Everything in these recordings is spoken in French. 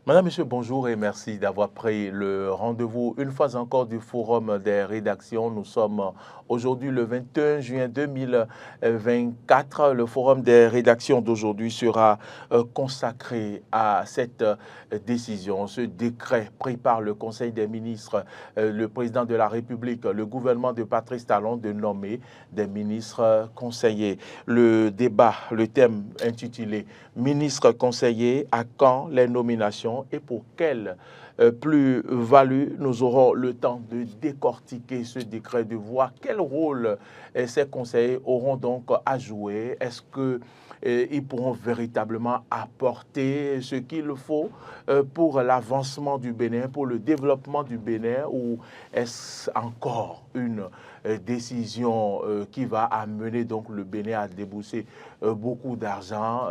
Madame, Monsieur, bonjour et merci d'avoir pris le rendez-vous une fois encore du Forum des rédactions. Nous sommes aujourd'hui le 21 juin 2024. Le Forum des rédactions d'aujourd'hui sera consacré à cette décision, ce décret pris par le Conseil des ministres, le président de la République, le gouvernement de Patrice Talon de nommer des ministres conseillers. Le débat, le thème intitulé « Ministres conseillers, à quand les nominations ?» et pour quelle plus-value, nous aurons le temps de décortiquer ce décret, de voir quel rôle ces conseillers auront donc à jouer. Est-ce qu'ils pourront véritablement apporter ce qu'il faut pour l'avancement du Bénin, pour le développement du Bénin, ou est-ce encore une décision qui va amener donc le Bénin à débourser beaucoup d'argent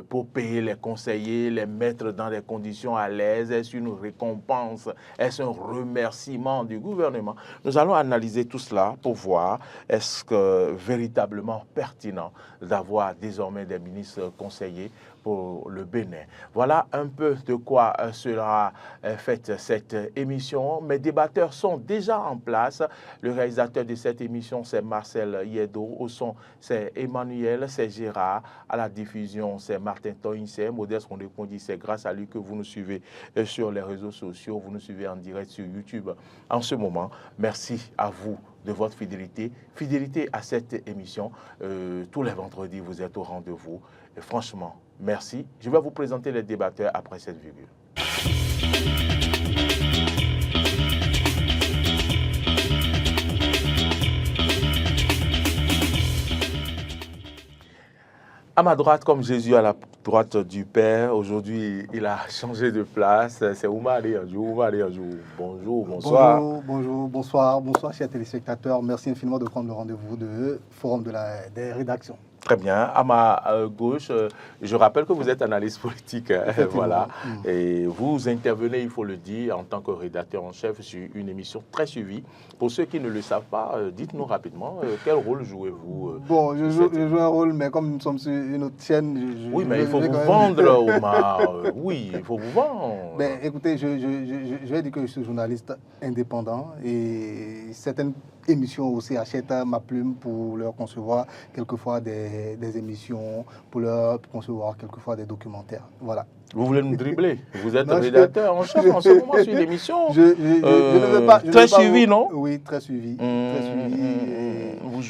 pour payer les conseillers, les mettre dans des conditions à l'aise? Est-ce une récompense? Est-ce un remerciement du gouvernement? Nous allons analyser tout cela pour voir est-ce que véritablement pertinent d'avoir désormais des ministres conseillers pour le Bénin. Voilà un peu de quoi sera faite cette émission. Mes débatteurs sont déjà en place. Le réalisateur de cette émission, c'est Marcel Yedo. Au son, c'est Emmanuel, c'est Gérard. À la diffusion, c'est Martin Toinsé. Modeste Rondekondi, c'est grâce à lui que vous nous suivez sur les réseaux sociaux. Vous nous suivez en direct sur YouTube en ce moment. Merci à vous de votre fidélité. Fidélité à cette émission. Tous les vendredis, vous êtes au rendez-vous. Et franchement, merci. Je vais vous présenter les débatteurs après cette virgule. À ma droite, comme Jésus à la droite du Père, aujourd'hui, il a changé de place. C'est Oumar Anjou. Oumar Anjou, bonjour, bonsoir. Bonjour, bonsoir, chers téléspectateurs. Merci infiniment de prendre le rendez-vous du Forum des rédactions. Très bien. À ma gauche, je rappelle que vous êtes analyste politique. Voilà. Et vous intervenez, il faut le dire, en tant que rédacteur en chef sur une émission très suivie. Pour ceux qui ne le savent pas, dites-nous rapidement, quel rôle jouez-vous Bon, je joue un rôle, mais comme nous sommes sur une autre chaîne... Oui, mais il faut vous vendre, Omar. Oui, il faut vous vendre. Ben, écoutez, je vais dire que je suis journaliste indépendant et certaines émissions aussi achètent ma plume pour leur concevoir quelquefois des émissions, pour leur concevoir quelquefois des documentaires. Voilà. Vous voulez nous dribbler? Vous êtes rédacteur en chef en ce moment sur une émission très suivie, non? Oui, très suivie. Vous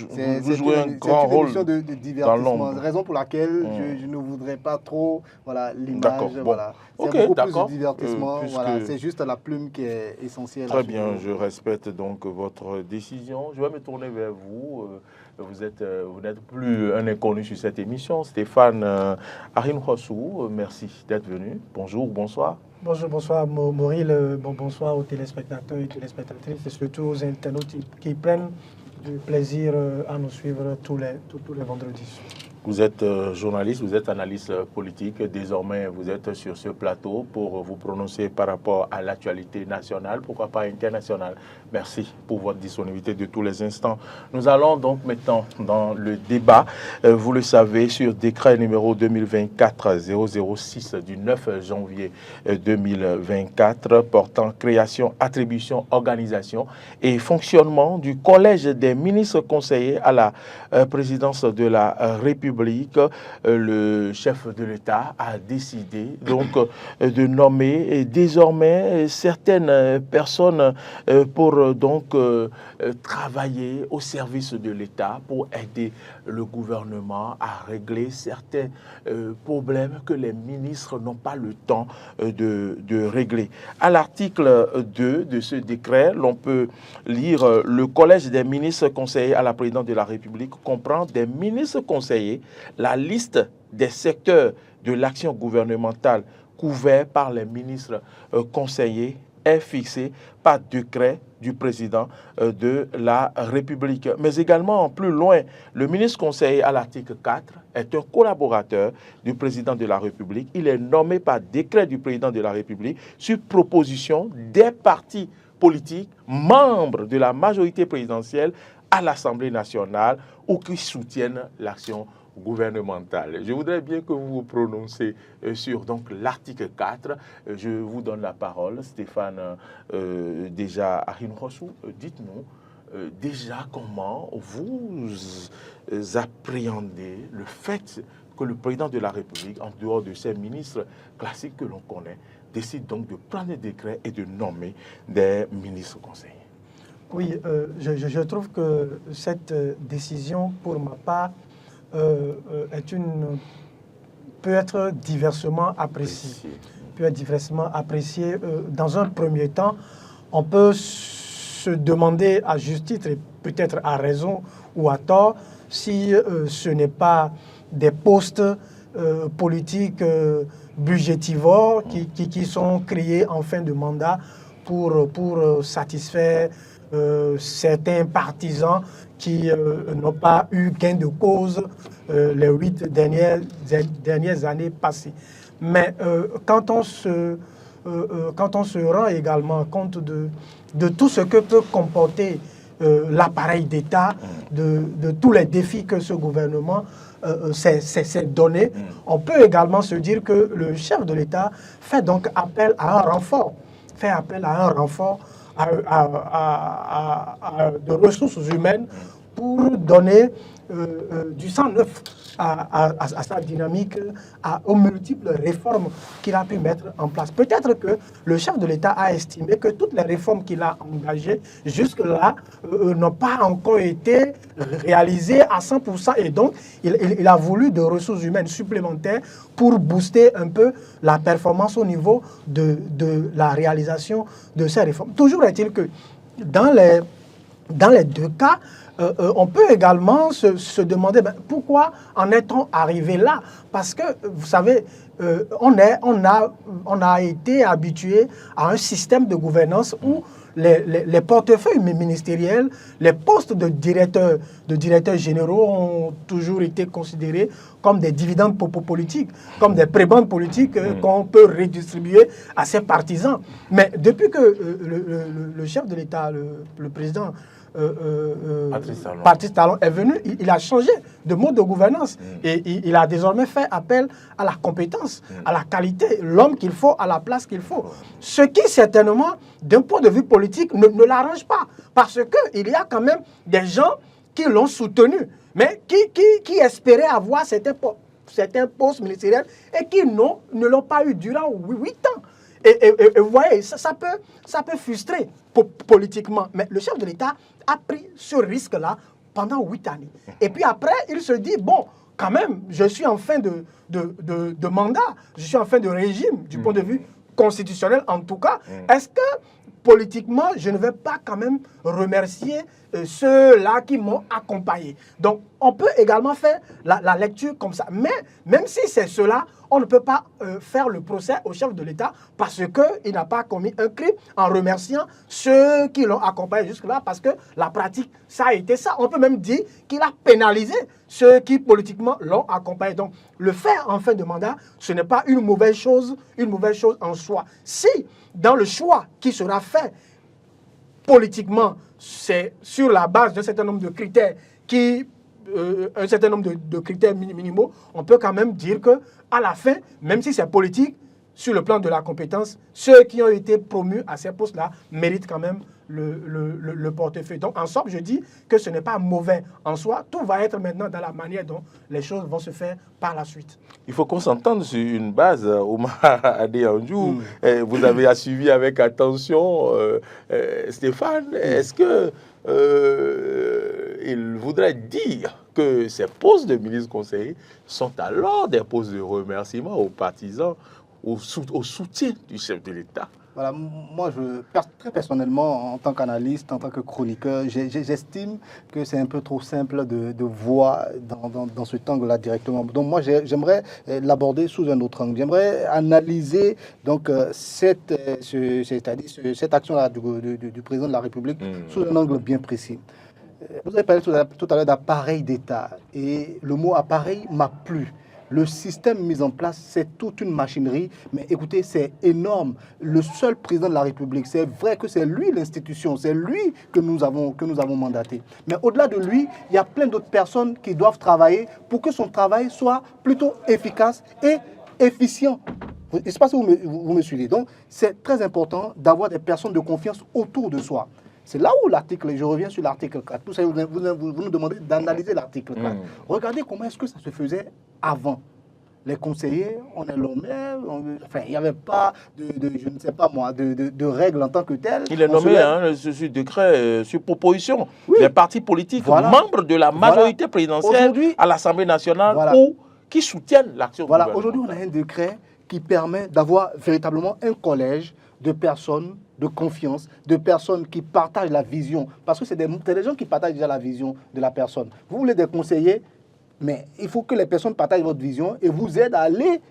jouez un grand rôle émission de divertissement. Raison pour laquelle je ne voudrais pas trop l'image. Voilà. C'est beaucoup plus de divertissement. Voilà. C'est juste la plume qui est essentielle. Très bien, je respecte donc votre décision. Je vais me tourner vers vous. Vous n'êtes plus un inconnu sur cette émission. Stéphane Arin Hossou, merci d'être venu. Bonjour, bonsoir. Bonjour, bonsoir Mauril. Bonsoir aux téléspectateurs et téléspectatrices et surtout aux internautes qui prennent du plaisir à nous suivre tous les vendredis. Vous êtes journaliste, vous êtes analyste politique. Désormais, vous êtes sur ce plateau pour vous prononcer par rapport à l'actualité nationale, pourquoi pas internationale. Merci pour votre disponibilité de tous les instants. Nous allons donc maintenant dans le débat, vous le savez, sur décret numéro 2024-006 du 9 janvier 2024 portant création, attribution, organisation et fonctionnement du Collège des ministres conseillers à la présidence de la République. Le chef de l'État a décidé donc de nommer désormais certaines personnes pour donc travailler au service de l'État pour aider le gouvernement à régler certains problèmes que les ministres n'ont pas le temps de régler. À l'article 2 de ce décret, l'on peut lire le Collège des ministres conseillers à la présidence de la République comprend des ministres conseillers, la liste des secteurs de l'action gouvernementale couverts par les ministres conseillers est fixée par décret du président de la République. Mais également, plus loin, le ministre conseiller à l'article 4 est un collaborateur du président de la République. Il est nommé par décret du président de la République sur proposition des partis politiques, membres de la majorité présidentielle à l'Assemblée nationale ou qui soutiennent l'action gouvernementale. Je voudrais bien que vous vous prononcez sur l'article 4. Je vous donne la parole, Stéphane déjà Ahinrossou. Dites-nous déjà comment vous appréhendez le fait que le président de la République, en dehors de ces ministres classiques que l'on connaît, décide donc de prendre des décrets et de nommer des ministres conseillers. Oui, je trouve que cette décision, pour ma part, peut être diversement appréciée. Dans un premier temps, on peut se demander à juste titre, et peut-être à raison ou à tort, si ce n'est pas des postes politiques budgétivores qui sont créés en fin de mandat pour satisfaire certains partisans qui n'ont pas eu gain de cause les 8 dernières années passées. Mais quand on se rend également compte de tout ce que peut comporter l'appareil d'État, de tous les défis que ce gouvernement s'est donné, on peut également se dire que le chef de l'État fait donc appel à un renfort, de ressources humaines pour donner du sang neuf à sa dynamique, aux multiples réformes qu'il a pu mettre en place. Peut-être que le chef de l'État a estimé que toutes les réformes qu'il a engagées jusque-là n'ont pas encore été réalisées à 100%, et donc il a voulu de ressources humaines supplémentaires pour booster un peu la performance au niveau de la réalisation de ces réformes. Toujours est-il que dans les deux cas, on peut également se demander pourquoi en est-on arrivé là? Parce que, vous savez, on a été habitué à un système de gouvernance où les portefeuilles ministériels, les postes de directeurs généraux ont toujours été considérés comme des dividendes politiques, comme des prébendes politiques qu'on peut redistribuer à ses partisans. Mais depuis que le chef de l'État, le président Patrice Talon est venu, il a changé de mode de gouvernance et il a désormais fait appel à la compétence, à la qualité, l'homme qu'il faut à la place qu'il faut. Ce qui certainement, d'un point de vue politique, ne l'arrange pas, parce qu'il y a quand même des gens qui l'ont soutenu, mais qui espéraient avoir certains postes ministériels et qui ne l'ont pas eu durant 8 ans. Et vous voyez, ça peut frustrer politiquement. Mais le chef de l'État a pris ce risque-là pendant 8 années. Et puis après, il se dit, bon, quand même, je suis en fin de mandat, je suis en fin de régime, du point de vue constitutionnel en tout cas. Est-ce que politiquement, je ne vais pas quand même remercier ceux-là qui m'ont accompagné? Donc, on peut également faire la lecture comme ça. Mais même si c'est cela, on ne peut pas faire le procès au chef de l'État parce qu'il n'a pas commis un crime en remerciant ceux qui l'ont accompagné jusque-là, parce que la pratique, ça a été ça. On peut même dire qu'il a pénalisé ceux qui politiquement l'ont accompagné. Donc, le faire en fin de mandat, ce n'est pas une mauvaise chose en soi. Si, dans le choix qui sera fait politiquement, c'est sur la base d'un certain nombre de critères un certain nombre de critères minimaux, on peut quand même dire que à la fin, même si c'est politique, sur le plan de la compétence, ceux qui ont été promus à ces postes-là méritent quand même le portefeuille. Donc, en somme, je dis que ce n'est pas mauvais en soi. Tout va être maintenant dans la manière dont les choses vont se faire par la suite. Il faut qu'on s'entende sur une base, Oumar Adéanjou. Vous avez suivi avec attention Stéphane. Est-ce que il voudrait dire que ces postes de ministre conseiller sont alors des postes de remerciement aux partisans, au soutien du chef de l'État? Voilà, moi, très personnellement, en tant qu'analyste, en tant que chroniqueur, j'estime que c'est un peu trop simple de voir dans cet angle-là directement. Donc moi, j'aimerais l'aborder sous un autre angle. J'aimerais analyser donc cette action-là du président de la République sous un angle bien précis. Vous avez parlé tout à l'heure d'appareil d'État, et le mot appareil m'a plu. Le système mis en place, c'est toute une machinerie. Mais écoutez, c'est énorme. Le seul président de la République, c'est vrai que c'est lui l'institution, c'est lui que nous avons mandaté. Mais au-delà de lui, il y a plein d'autres personnes qui doivent travailler pour que son travail soit plutôt efficace et efficient. Je ne sais pas si vous me suivez. Donc, c'est très important d'avoir des personnes de confiance autour de soi. C'est là où l'article, je reviens sur l'article 4. Vous, savez, vous nous demandez d'analyser l'article 4. Regardez comment est-ce que ça se faisait avant. Les conseillers, on est nommé, enfin, il n'y avait pas je ne sais pas moi, de règles en tant que telles. Il est nommé sur décret, sur proposition des partis politiques, membres de la majorité présidentielle à l'Assemblée nationale ou qui soutiennent l'action du gouvernement. Aujourd'hui, on a un décret qui permet d'avoir véritablement un collège de personnes de confiance, de personnes qui partagent la vision. Parce que c'est des gens qui partagent déjà la vision de la personne. Vous voulez des conseillers, mais il faut que les personnes partagent votre vision et vous aident à aller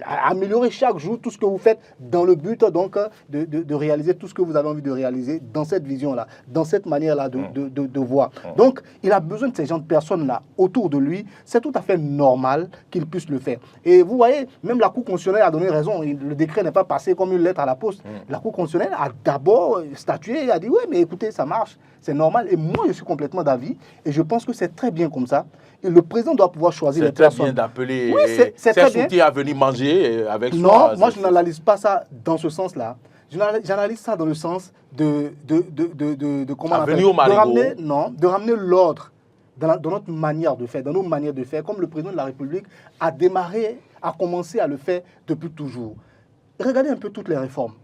à améliorer chaque jour tout ce que vous faites dans le but donc de réaliser tout ce que vous avez envie de réaliser dans cette vision-là, dans cette manière-là de voir. Donc, il a besoin de ces gens de personnes-là autour de lui. C'est tout à fait normal qu'il puisse le faire. Et vous voyez, même la Cour constitutionnelle a donné raison. Le décret n'est pas passé comme une lettre à la poste. La Cour constitutionnelle a d'abord statué et a dit « Oui, mais écoutez, ça marche, c'est normal. » Et moi, je suis complètement d'avis et je pense que c'est très bien comme ça. Et le président doit pouvoir choisir les personnes. C'est très bien d'appeler ses soutiens à venir manger avec soi. Non, moi je n'analyse pas ça dans ce sens-là. J'analyse ça dans le sens de comment on appelle, de ramener l'ordre dans notre manière de faire, dans nos manières de faire, comme le président de la République a commencé à le faire depuis toujours. Regardez un peu toutes les réformes.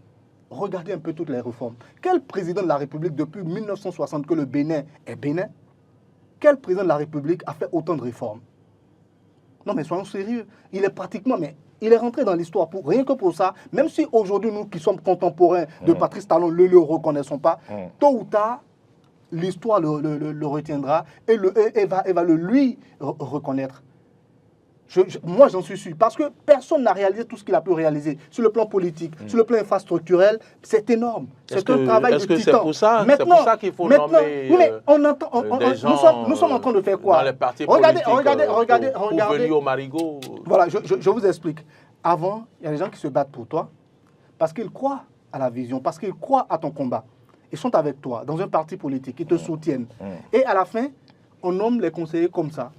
Regardez un peu toutes les réformes. Quel président de la République depuis 1960 que le Bénin est Bénin? Quel président de la République a fait autant de réformes? Non, mais soyons sérieux. Il est rentré dans l'histoire rien que pour ça. Même si aujourd'hui, nous qui sommes contemporains de Patrice Talon ne le reconnaissons pas, tôt ou tard, l'histoire le retiendra et va le lui reconnaître. Moi, j'en suis sûr. Parce que personne n'a réalisé tout ce qu'il a pu réaliser. Sur le plan politique, sur le plan infrastructurel, c'est énorme. C'est un travail de titan. Est-ce que c'est pour ça qu'il faut nommer des gens nous sommes en train de faire quoi? Dans les partis politiques regardez. Pour venir au marigot. Voilà, je vous explique. Avant, il y a des gens qui se battent pour toi parce qu'ils croient à la vision, parce qu'ils croient à ton combat. Ils sont avec toi dans un parti politique, ils te soutiennent. Et à la fin, on nomme les conseillers comme ça.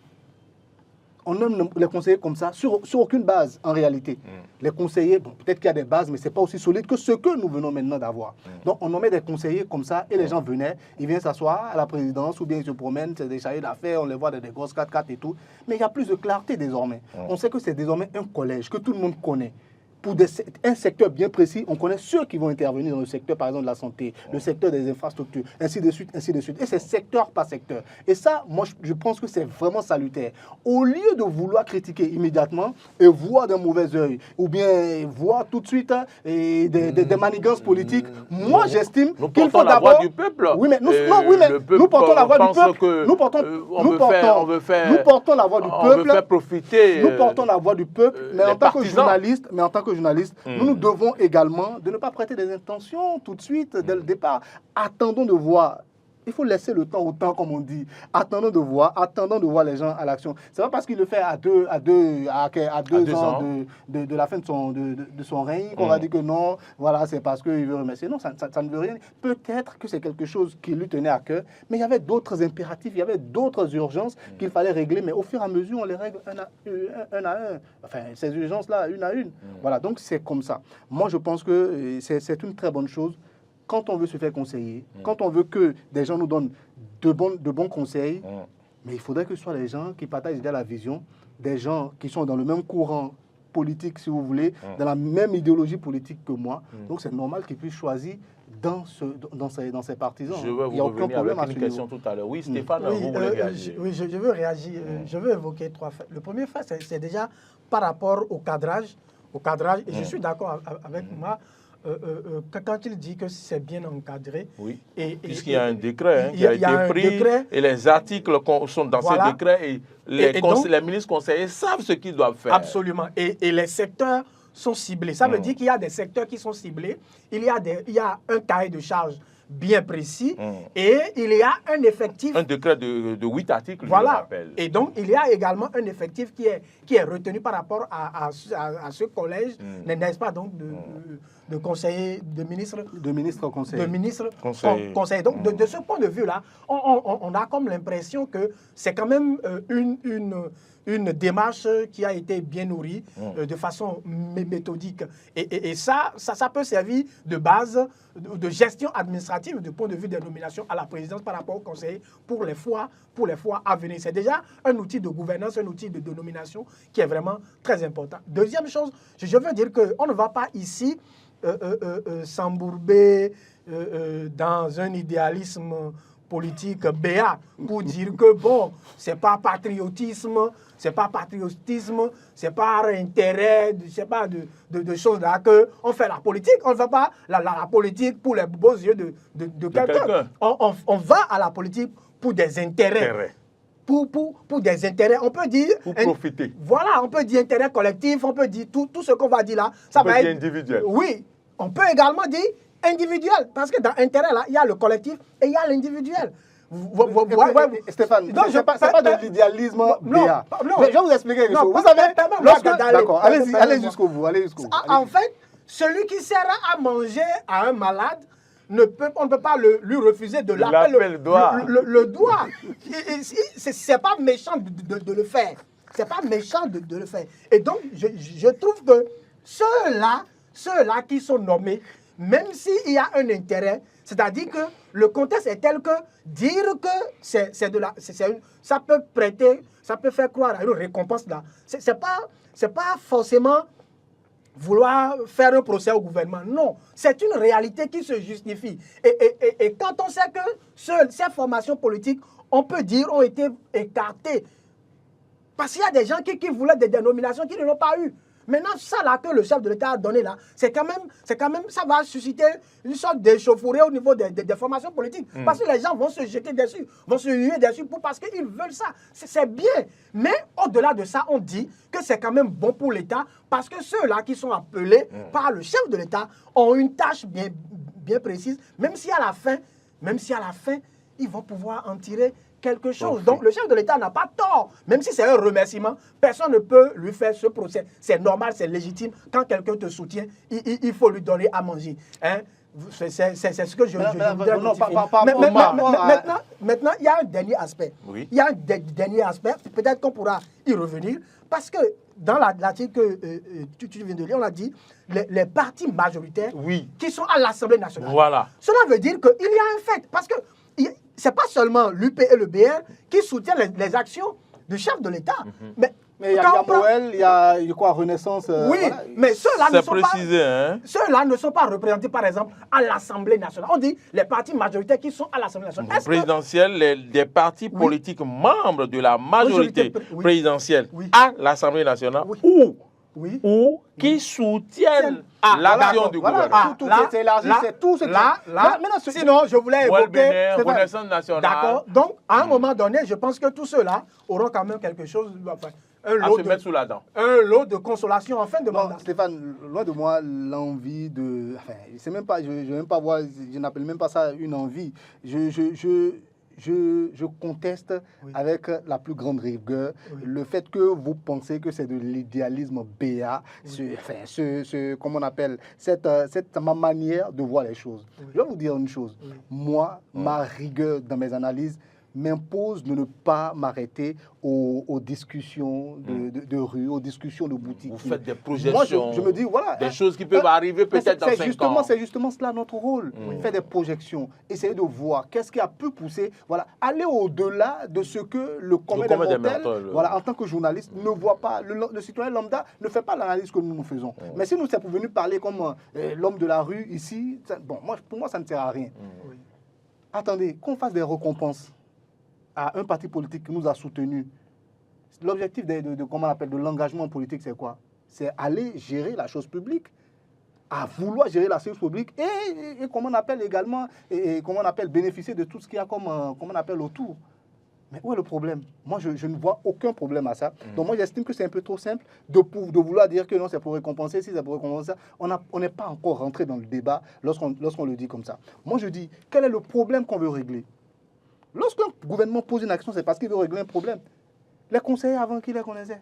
On nomme les conseillers comme ça, sur aucune base, en réalité. Les conseillers, bon, peut-être qu'il y a des bases, mais ce n'est pas aussi solide que ce que nous venons maintenant d'avoir. Donc, on nommait des conseillers comme ça, et les gens venaient, ils viennent s'asseoir à la présidence, ou bien ils se promènent, c'est des chargés d'affaires, on les voit dans des grosses 4x4 et tout. Mais il y a plus de clarté désormais. On sait que c'est désormais un collège, que tout le monde connaît. Pour un secteur bien précis, on connaît ceux qui vont intervenir dans le secteur, par exemple, de la santé, le secteur des infrastructures, ainsi de suite, ainsi de suite. Et c'est secteur par secteur. Et ça, moi, je pense que c'est vraiment salutaire. Au lieu de vouloir critiquer immédiatement et voir d'un mauvais œil, ou bien voir tout de suite des manigances politiques, moi, j'estime qu'il faut d'abord... Nous portons la voix du peuple. Oui, mais nous portons la voix du peuple. Nous portons la voix du peuple. On veut faire profiter. Nous portons la voix du peuple, mais en tant que journaliste, nous devons également de ne pas prêter des intentions tout de suite, dès le départ. Attendons de voir. Il faut laisser le temps au temps, comme on dit. Attendons de voir les gens à l'action. C'est pas parce qu'il le fait à deux ans de la fin de son règne qu'on va dire que non, voilà, c'est parce qu'il veut remercier. Non, ça ne veut rien. Peut-être que c'est quelque chose qui lui tenait à cœur, mais il y avait d'autres impératifs, il y avait d'autres urgences qu'il fallait régler, mais au fur et à mesure, on les règle un à un. Enfin, ces urgences-là, une à une. Voilà, donc c'est comme ça. Moi, je pense que c'est une très bonne chose. Quand on veut se faire conseiller, quand on veut que des gens nous donnent de bons conseils, mais il faudrait que ce soit des gens qui partagent déjà la vision, des gens qui sont dans le même courant politique, si vous voulez, dans la même idéologie politique que moi. Donc c'est normal qu'ils puissent choisir dans ses partisans. Je veux vous revenir avec une question tout à l'heure. Oui, Stéphane, vous voulez réagir? Oui, je veux réagir. Je veux évoquer 3 faits. Le premier fait, c'est déjà par rapport au cadrage. Et je suis d'accord avec moi. Quand il dit que c'est bien encadré. Oui, puisqu'il y a un décret qui a été pris et les articles sont dans ce décret et les ministres conseillers savent ce qu'ils doivent faire. Absolument. Et les secteurs sont ciblés. Ça veut dire qu'il y a des secteurs qui sont ciblés. Il y a un cahier de charges bien précis et il y a un effectif. Un décret de 8 articles, Voilà. je le rappelle. Et donc, il y a également un effectif qui est retenu par rapport à ce collège, n'est-ce pas, donc, de conseillers, de ministres. De ministres conseillers. De ministres Conseillers. conseillers. Donc, de ce point de vue-là, on a comme l'impression que c'est quand même une démarche qui a été bien nourrie de façon méthodique. Et ça peut servir de base de gestion administrative du point de vue des nominations à la présidence par rapport aux conseillers pour les fois à venir. C'est déjà un outil de gouvernance, un outil de nomination qui est vraiment très important. Deuxième chose, je veux dire qu'on ne va pas ici s'embourber dans un idéalisme politique béat pour dire que bon, c'est pas patriotisme, c'est pas par intérêt, c'est pas de choses là que on fait la politique. On ne fait pas la politique pour les beaux yeux de quelqu'un. On va à la politique pour des intérêts. Pour des intérêts, on peut dire... Pour profiter. Voilà, on peut dire intérêt collectif, on peut dire tout ce qu'on va dire là. Ça va être individuel. Oui, on peut également dire individuel, parce que dans intérêt là, il y a le collectif et il y a l'individuel. Stéphane, c'est pas de l'idéalisme béat. Je vais vous expliquer quelque chose. Vous savez, d'accord, allez jusqu'au bout. En fait, celui qui sert à manger à un malade, on ne peut pas lui refuser de l'appeler le doigt. C'est pas méchant de le faire. C'est pas méchant de le faire. Et donc, je trouve que ceux-là qui sont nommés, même s'il y a un intérêt, c'est-à-dire que le contexte est tel que dire que ça peut faire croire à une récompense là. C'est pas forcément vouloir faire un procès au gouvernement. Non, c'est une réalité qui se justifie. Et quand on sait que ces formations politiques, on peut dire, ont été écartées, parce qu'il y a des gens qui voulaient des dénominations qui ne l'ont pas eu. Maintenant, ça là que le chef de l'État a donné là, c'est quand même, ça va susciter une sorte d'échauffourée au niveau des formations politiques. Parce que les gens vont se jeter dessus, vont se huer dessus parce qu'ils veulent ça. C'est bien. Mais au-delà de ça, on dit que c'est quand même bon pour l'État parce que ceux-là qui sont appelés par le chef de l'État ont une tâche bien précise, même si à la fin, ils vont pouvoir en tirer quelque chose. Donc, le chef de l'État n'a pas tort. Même si c'est un remerciement, personne ne peut lui faire ce procès. C'est normal, c'est légitime. Quand quelqu'un te soutient, il faut lui donner à manger. Hein? C'est ce que je voudrais notifier. Maintenant, il y a un dernier aspect. Oui. Il y a un dernier aspect. Peut-être qu'on pourra y revenir. Parce que dans l'article que tu viens de lire, on a dit les partis majoritaires qui sont à l'Assemblée nationale. Voilà. Cela veut dire qu'il y a un fait. Parce que ce n'est pas seulement l'UP et le BR qui soutiennent les actions du chef de l'État. Mais il y a Moël, il y a quoi, Renaissance. Oui, voilà. mais ceux-là ne sont pas représentés, par exemple, à l'Assemblée nationale. On dit les partis majoritaires qui sont à l'Assemblée nationale. Présidentiels, des partis politiques membres de la majorité présidentielle à l'Assemblée nationale ou qui soutiennent l'action du gouvernement. C'est élargi, c'est tout ce qui... Sinon, je voulais évoquer... Renaissance nationale. D'accord. Donc, à un moment donné, je pense que tous ceux-là auront quand même quelque chose... à se mettre sous la dent. Un lot de consolation en fin de mandat. Stéphane, loin de moi l'envie de... Enfin, c'est même pas, je n'appelle même pas ça une envie. Je conteste avec la plus grande rigueur le fait que vous pensez que c'est de l'idéalisme béat, comment on appelle, cette ma manière de voir les choses. Je vais vous dire une chose. Moi, ma rigueur dans mes analyses m'impose de ne pas m'arrêter aux discussions de rue, aux discussions de boutique. Vous faites des projections, moi, je me dis, voilà, des choses qui peuvent arriver peut-être dans 5 ans. C'est justement cela notre rôle, faire des projections, essayer de voir qu'est-ce qui a pu pousser, voilà, aller au-delà de ce que le commun des mortels, voilà, en tant que journaliste, ne voit pas. Le citoyen lambda ne fait pas l'analyse que nous faisons. Mais si nous sommes venus parler comme l'homme de la rue ici, pour moi, ça ne sert à rien. Attendez, qu'on fasse des récompenses à un parti politique qui nous a soutenus. L'objectif comment on appelle, de l'engagement politique, c'est quoi? C'est aller gérer la chose publique, à vouloir gérer la chose publique et comment on appelle également, comment on appelle, bénéficier de tout ce qu'il y a comme on appelle autour. Mais où est le problème? Moi, je ne vois aucun problème à ça. Donc moi, j'estime que c'est un peu trop simple de vouloir dire que non, c'est pour récompenser, si c'est pour récompenser ça. On n'est pas encore rentré dans le débat lorsqu'on le dit comme ça. Moi, je dis, quel est le problème qu'on veut régler? Lorsqu'un gouvernement pose une action, c'est parce qu'il veut régler un problème. Les conseillers avant qui les connaissaient.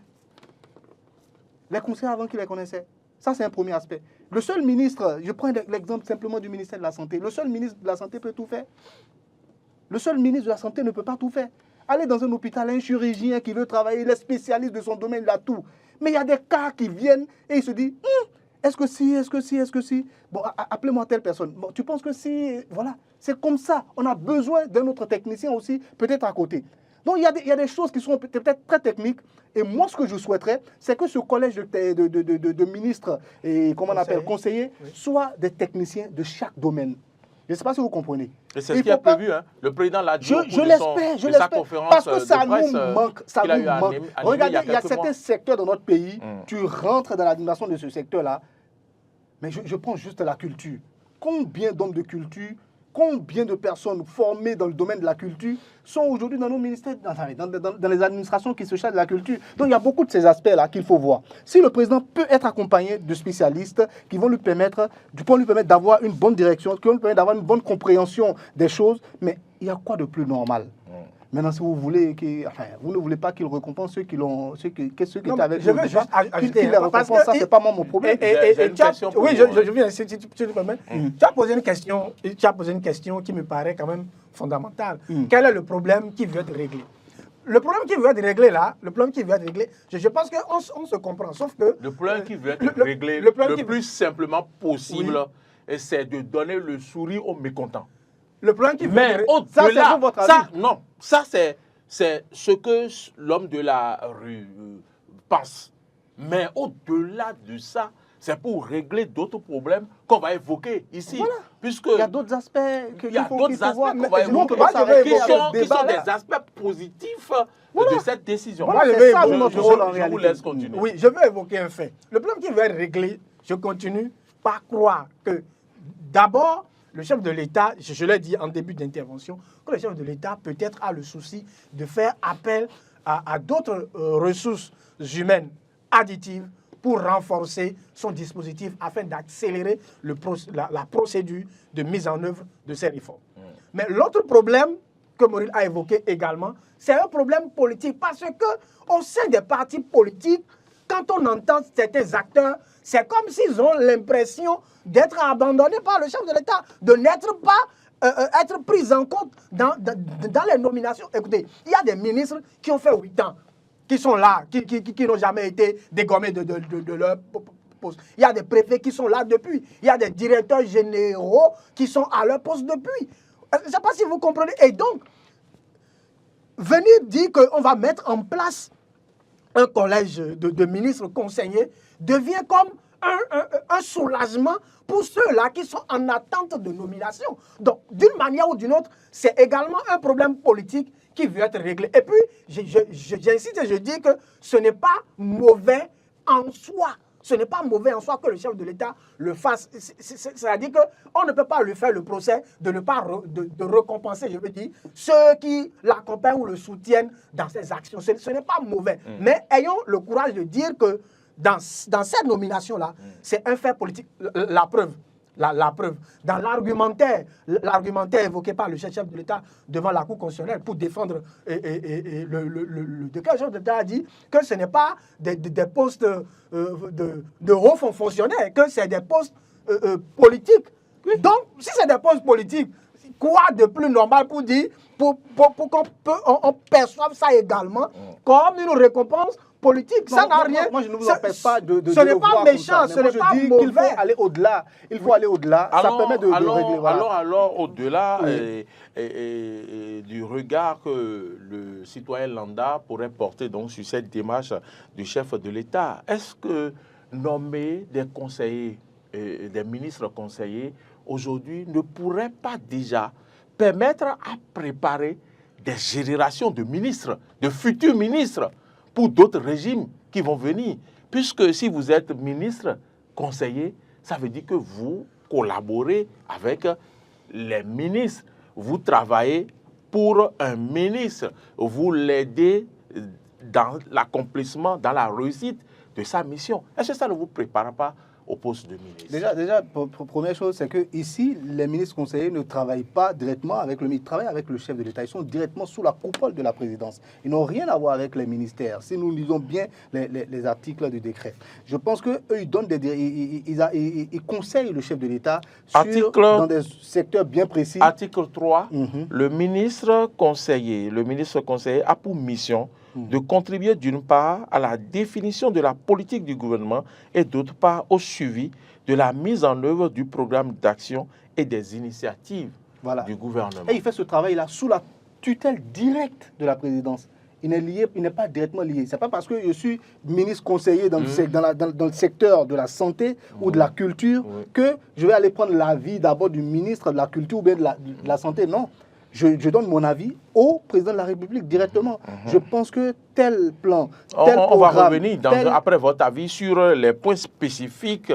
Les conseillers avant qui les connaissaient. Ça, c'est un premier aspect. Le seul ministre, je prends l'exemple simplement du ministère de la Santé, le seul ministre de la Santé peut tout faire. Le seul ministre de la Santé ne peut pas tout faire. Allez dans un hôpital, un chirurgien qui veut travailler, il est spécialiste de son domaine, il a tout. Mais il y a des cas qui viennent et il se dit, est-ce que si, est-ce que si, est-ce que si? Bon, appelez-moi telle personne. Bon, tu penses que si, voilà. C'est comme ça. On a besoin d'un autre technicien aussi, peut-être à côté. Donc, il y a des choses qui sont peut-être très techniques. Et moi, ce que je souhaiterais, c'est que ce collège de ministres et, comment on appelle, conseillers, soit des techniciens de chaque domaine. Je ne sais pas si vous comprenez. Et c'est ce qui est prévu, hein. Le président l'a dit je l'espère, sa conférence parce que ça de presse, nous manque. Ça nous manque. Regardez, il y a certains secteurs dans notre pays, tu rentres dans l'administration de ce secteur-là, mais je prends juste la culture. Combien d'hommes de culture, combien de personnes formées dans le domaine de la culture sont aujourd'hui dans nos ministères, dans les administrations qui se chargent de la culture. Donc il y a beaucoup de ces aspects-là qu'il faut voir. Si le président peut être accompagné de spécialistes qui vont lui permettre d'avoir une bonne direction, qui vont lui permettre d'avoir une bonne compréhension des choses, mais il y a quoi de plus normal? Maintenant, si vous voulez, vous ne voulez pas qu'il récompense ceux qui étaient avec je veux juste ajouter, qu'il les récompense, ça, c'est pas moi mon problème. Oui, je viens, si tu me permets. Tu as posé une question qui me paraît quand même fondamentale. Quel est le problème qui veut être réglé? Le problème qui veut être réglé là, je pense qu'on se comprend, sauf que... Le problème qui veut être réglé le plus simplement possible, c'est de donner le sourire aux mécontents. Le problème qui mais au-delà, ça c'est ce que l'homme de la rue pense. Mais au-delà de ça, c'est pour régler d'autres problèmes qu'on va évoquer ici. Voilà. Puisque il y a d'autres aspects qu'on va évoquer qui sont des aspects positifs de cette décision. Voilà, c'est ça notre rôle en réalité. Je vous laisse continuer. Oui, je veux évoquer un fait. Le problème qui veut être réglé, je continue par croire que d'abord, le chef de l'État, je l'ai dit en début d'intervention, que le chef de l'État peut-être a le souci de faire appel à d'autres ressources humaines additives pour renforcer son dispositif afin d'accélérer la procédure de mise en œuvre de ces réformes. Mais l'autre problème que Maureen a évoqué également, c'est un problème politique parce que au sein des partis politiques, quand on entend certains acteurs, c'est comme s'ils ont l'impression d'être abandonnés par le chef de l'État, de n'être pas être pris en compte dans les nominations. Écoutez, il y a des ministres qui ont fait 8 ans, qui sont là, qui n'ont jamais été dégommés de leur poste. Il y a des préfets qui sont là depuis. Il y a des directeurs généraux qui sont à leur poste depuis. Je ne sais pas si vous comprenez. Et donc, venir dire qu'on va mettre en place un collège de ministres conseillers devient comme un soulagement pour ceux-là qui sont en attente de nomination. Donc, d'une manière ou d'une autre, c'est également un problème politique qui veut être réglé. Et puis, j'insiste et je dis que ce n'est pas mauvais en soi. Ce n'est pas mauvais en soi que le chef de l'État le fasse. C'est-à-dire qu'on ne peut pas lui faire le procès de ne pas de récompenser, je veux dire, ceux qui l'accompagnent ou le soutiennent dans ses actions. Ce n'est pas mauvais. Mais ayons le courage de dire que dans cette nomination-là, c'est un fait politique. La preuve. Dans l'argumentaire évoqué par le chef de l'État devant la Cour constitutionnelle pour défendre le décret, le chef de l'État a dit que ce n'est pas des postes de hauts fonctionnaires, que c'est des postes politiques. Donc, si c'est des postes politiques, quoi de plus normal pour dire, pour qu'on perçoive ça également comme une récompense politique, ça n'a rien. Moi, je ne vous empêche pas de ce n'est pas méchant, ce n'est pas mauvais. Il faut aller au-delà. Il faut aller au-delà. Ça permet de régler. Voilà. Alors, au-delà du regard que le citoyen lambda pourrait porter donc sur cette démarche du chef de l'État, est-ce que nommer des conseillers, des ministres conseillers, aujourd'hui, ne pourrait pas déjà permettre à préparer des générations de ministres, de futurs ministres, pour d'autres régimes qui vont venir. Puisque si vous êtes ministre, conseiller, ça veut dire que vous collaborez avec les ministres. Vous travaillez pour un ministre. Vous l'aidez dans l'accomplissement, dans la réussite de sa mission. Est-ce que ça ne vous prépare pas au poste de ministre? Déjà, première chose, c'est que ici, les ministres conseillers ne travaillent pas directement avec le ministre, ils travaillent avec le chef de l'État. Ils sont directement sous la coupole de la présidence. Ils n'ont rien à voir avec les ministères. Si nous lisons bien les articles du décret, je pense qu'eux, ils donnent ils conseillent le chef de l'État dans des secteurs bien précis. Article 3, le ministre conseiller a pour mission de contribuer d'une part à la définition de la politique du gouvernement et d'autre part au suivi de la mise en œuvre du programme d'action et des initiatives du gouvernement. Et il fait ce travail-là sous la tutelle directe de la présidence. Il n'est pas directement lié. Ce n'est pas parce que je suis ministre conseiller dans le secteur de la santé ou de la culture que je vais aller prendre l'avis d'abord du ministre de la culture ou bien de la santé. Non. Je donne mon avis au président de la République directement. Je pense que tel plan, tel on programme... va revenir après votre avis sur les points spécifiques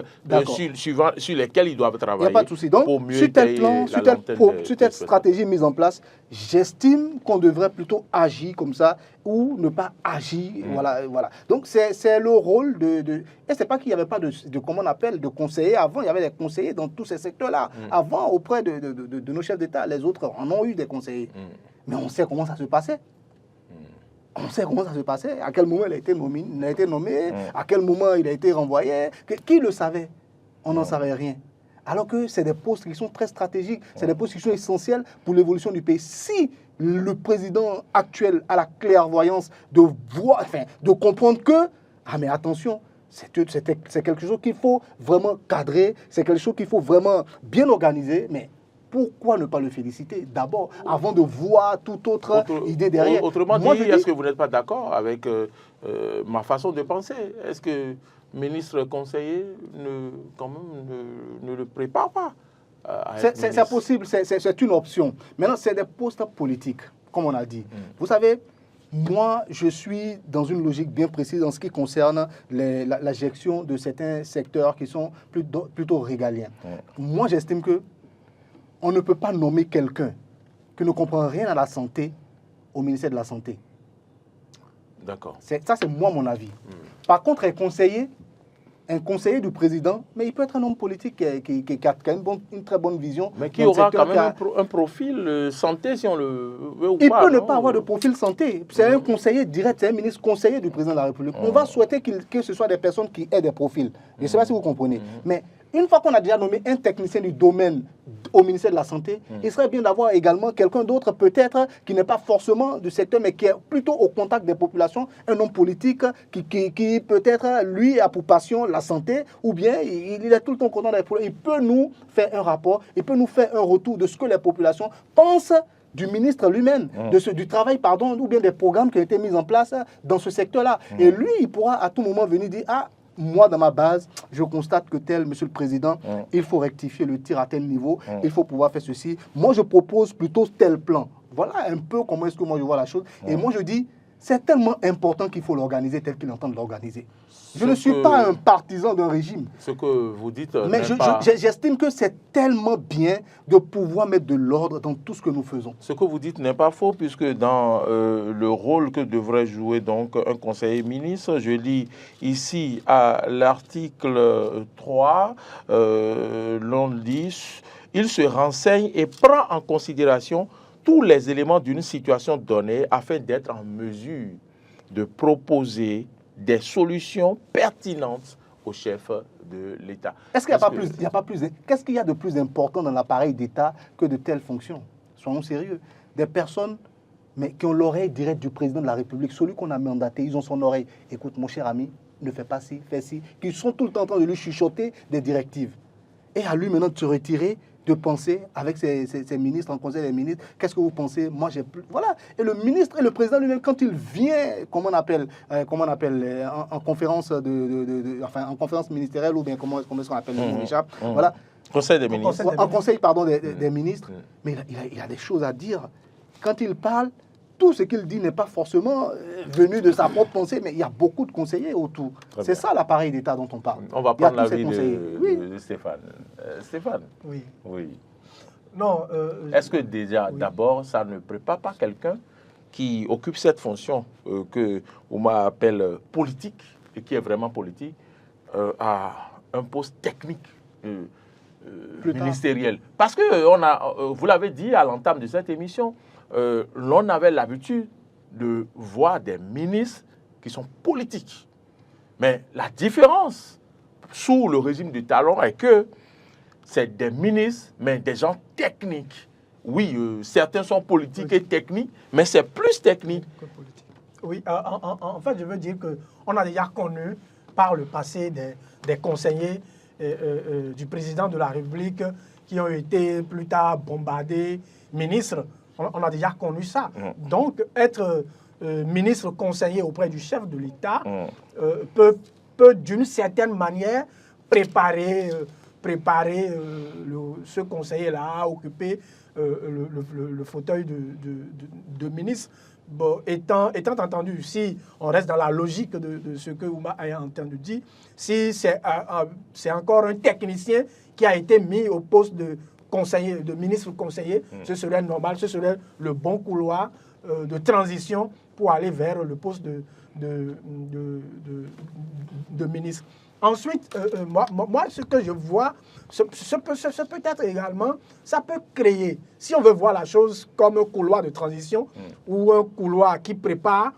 sur lesquels ils doivent travailler. Il n'y a pas de souci. Donc, sur tel plan, sur telle stratégie mise en place, j'estime qu'on devrait plutôt agir comme ça ou ne pas agir. Voilà. Donc, c'est le rôle de... Et ce n'est pas qu'il n'y avait pas de conseillers avant. Il y avait des conseillers dans tous ces secteurs-là. Avant, auprès de nos chefs d'État, les autres en ont eu des conseillers. Mais on sait comment ça se passait. On sait comment ça se passait, à quel moment il a été nommé, à quel moment il a été renvoyé. Qui le savait? On n'en savait rien. Alors que c'est des postes qui sont très stratégiques, c'est des postes qui sont essentiels pour l'évolution du pays. Si le président actuel a la clairvoyance de comprendre que, mais attention, c'est quelque chose qu'il faut vraiment cadrer, c'est quelque chose qu'il faut vraiment bien organiser, mais pourquoi ne pas le féliciter d'abord, avant de voir toute autre idée derrière? Autrement dit, est-ce que vous n'êtes pas d'accord avec ma façon de penser? Est-ce que le ministre conseiller ne le prépare pas c'est possible, c'est une option. Maintenant, c'est des postes politiques, comme on a dit. Vous savez, moi, je suis dans une logique bien précise en ce qui concerne la gestion de certains secteurs qui sont plutôt régaliens. Moi, j'estime que on ne peut pas nommer quelqu'un qui ne comprend rien à la santé au ministère de la Santé. D'accord. Ça, c'est moi mon avis. Par contre, un conseiller du président, mais il peut être un homme politique qui a une très bonne vision. Mais qui aura quand même un profil santé, si on le veut ou pas. Il peut ne pas avoir de profil santé. C'est un conseiller direct, c'est un ministre conseiller du président de la République. On va souhaiter que ce soit des personnes qui aient des profils. Je ne sais pas si vous comprenez. Mais une fois qu'on a déjà nommé un technicien du domaine au ministère de la Santé, il serait bien d'avoir également quelqu'un d'autre, peut-être, qui n'est pas forcément du secteur, mais qui est plutôt au contact des populations, un homme politique qui peut-être, lui, a pour passion la santé, ou bien il est tout le temps content des problèmes. Il peut nous faire un rapport, il peut nous faire un retour de ce que les populations pensent du ministre lui-même, du travail, ou bien des programmes qui ont été mis en place dans ce secteur-là. Et lui, il pourra à tout moment venir dire, moi, dans ma base, je constate que tel, monsieur le président, il faut rectifier le tir à tel niveau, il faut pouvoir faire ceci. Moi, je propose plutôt tel plan. Voilà un peu comment est-ce que moi je vois la chose. Et moi, je dis, c'est tellement important qu'il faut l'organiser tel qu'il entend l'organiser. Je ne suis pas un partisan d'un régime. Ce que vous dites... Mais j'estime que c'est tellement bien de pouvoir mettre de l'ordre dans tout ce que nous faisons. Ce que vous dites n'est pas faux, puisque dans le rôle que devrait jouer donc un conseiller ministre, je lis ici à l'article 3, l'on dit, il se renseigne et prend en considération tous les éléments d'une situation donnée afin d'être en mesure de proposer des solutions pertinentes au chef de l'État. Est-ce qu'il n'y a pas plus, qu'est-ce qu'il y a de plus important dans l'appareil d'État que de telles fonctions? Soyons sérieux. Des personnes qui ont l'oreille directe du président de la République, celui qu'on a mandaté, ils ont son oreille. Écoute, mon cher ami, ne fais pas ci, fais ci. Qui sont tout le temps en train de lui chuchoter des directives. Et à lui maintenant de se retirer, de penser avec ses ministres, en conseil des ministres, qu'est-ce que vous pensez? Moi, j'ai plus... Voilà. Et le ministre et le président lui-même, quand il vient, comment on appelle, en conférence en conférence ministérielle, ou bien comment est-ce qu'on appelle, voilà. Conseil des ministres. En conseil, des ministres. Mais il a des choses à dire. Quand il parle, tout ce qu'il dit n'est pas forcément venu de sa propre pensée, mais il y a beaucoup de conseillers autour. C'est ça l'appareil d'État dont on parle. On va prendre l'avis de Stéphane. Stéphane. Oui. Non. Est-ce que déjà, d'abord, ça ne prépare pas quelqu'un qui occupe cette fonction que Ouma appelle politique, et qui est vraiment politique, à un poste technique ministériel? Parce que, vous l'avez dit à l'entame de cette émission, l'on avait l'habitude de voir des ministres qui sont politiques. Mais la différence sous le régime du talon est que c'est des ministres, mais des gens techniques. Oui, certains sont politiques et techniques, mais c'est plus technique. Oui, en fait, je veux dire qu'on a déjà connu par le passé des conseillers du président de la République qui ont été plus tard bombardés, ministres. On a déjà connu ça. Donc, être ministre conseiller auprès du chef de l'État peut d'une certaine manière préparer ce conseiller-là à occuper le fauteuil de ministre. Bon, étant entendu, si on reste dans la logique de ce que Ouma a entendu dire, si c'est encore un technicien qui a été mis au poste de conseiller, de ministre conseiller, ce serait normal, ce serait le bon couloir de transition pour aller vers le poste de ministre. Ensuite, moi, ce que je vois, ce peut être également, ça peut créer, si on veut voir la chose comme un couloir de transition ou un couloir qui prépare,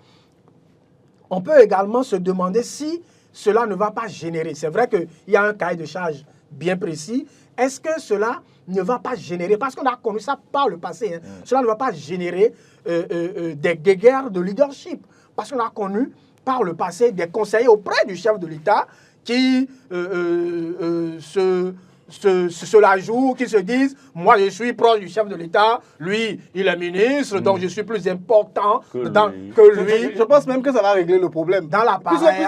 on peut également se demander si cela ne va pas générer. C'est vrai qu'il y a un cahier de charge bien précis. Est-ce que cela ne va pas générer, parce qu'on a connu ça par le passé, cela ne va pas générer des guerres de leadership, parce qu'on a connu par le passé des conseillers auprès du chef de l'État qui se la jouent, qui se disent « Moi, je suis proche du chef de l'État, lui, il est ministre, donc je suis plus important que lui. » Je pense même que ça va régler le problème. Dans l'appareil.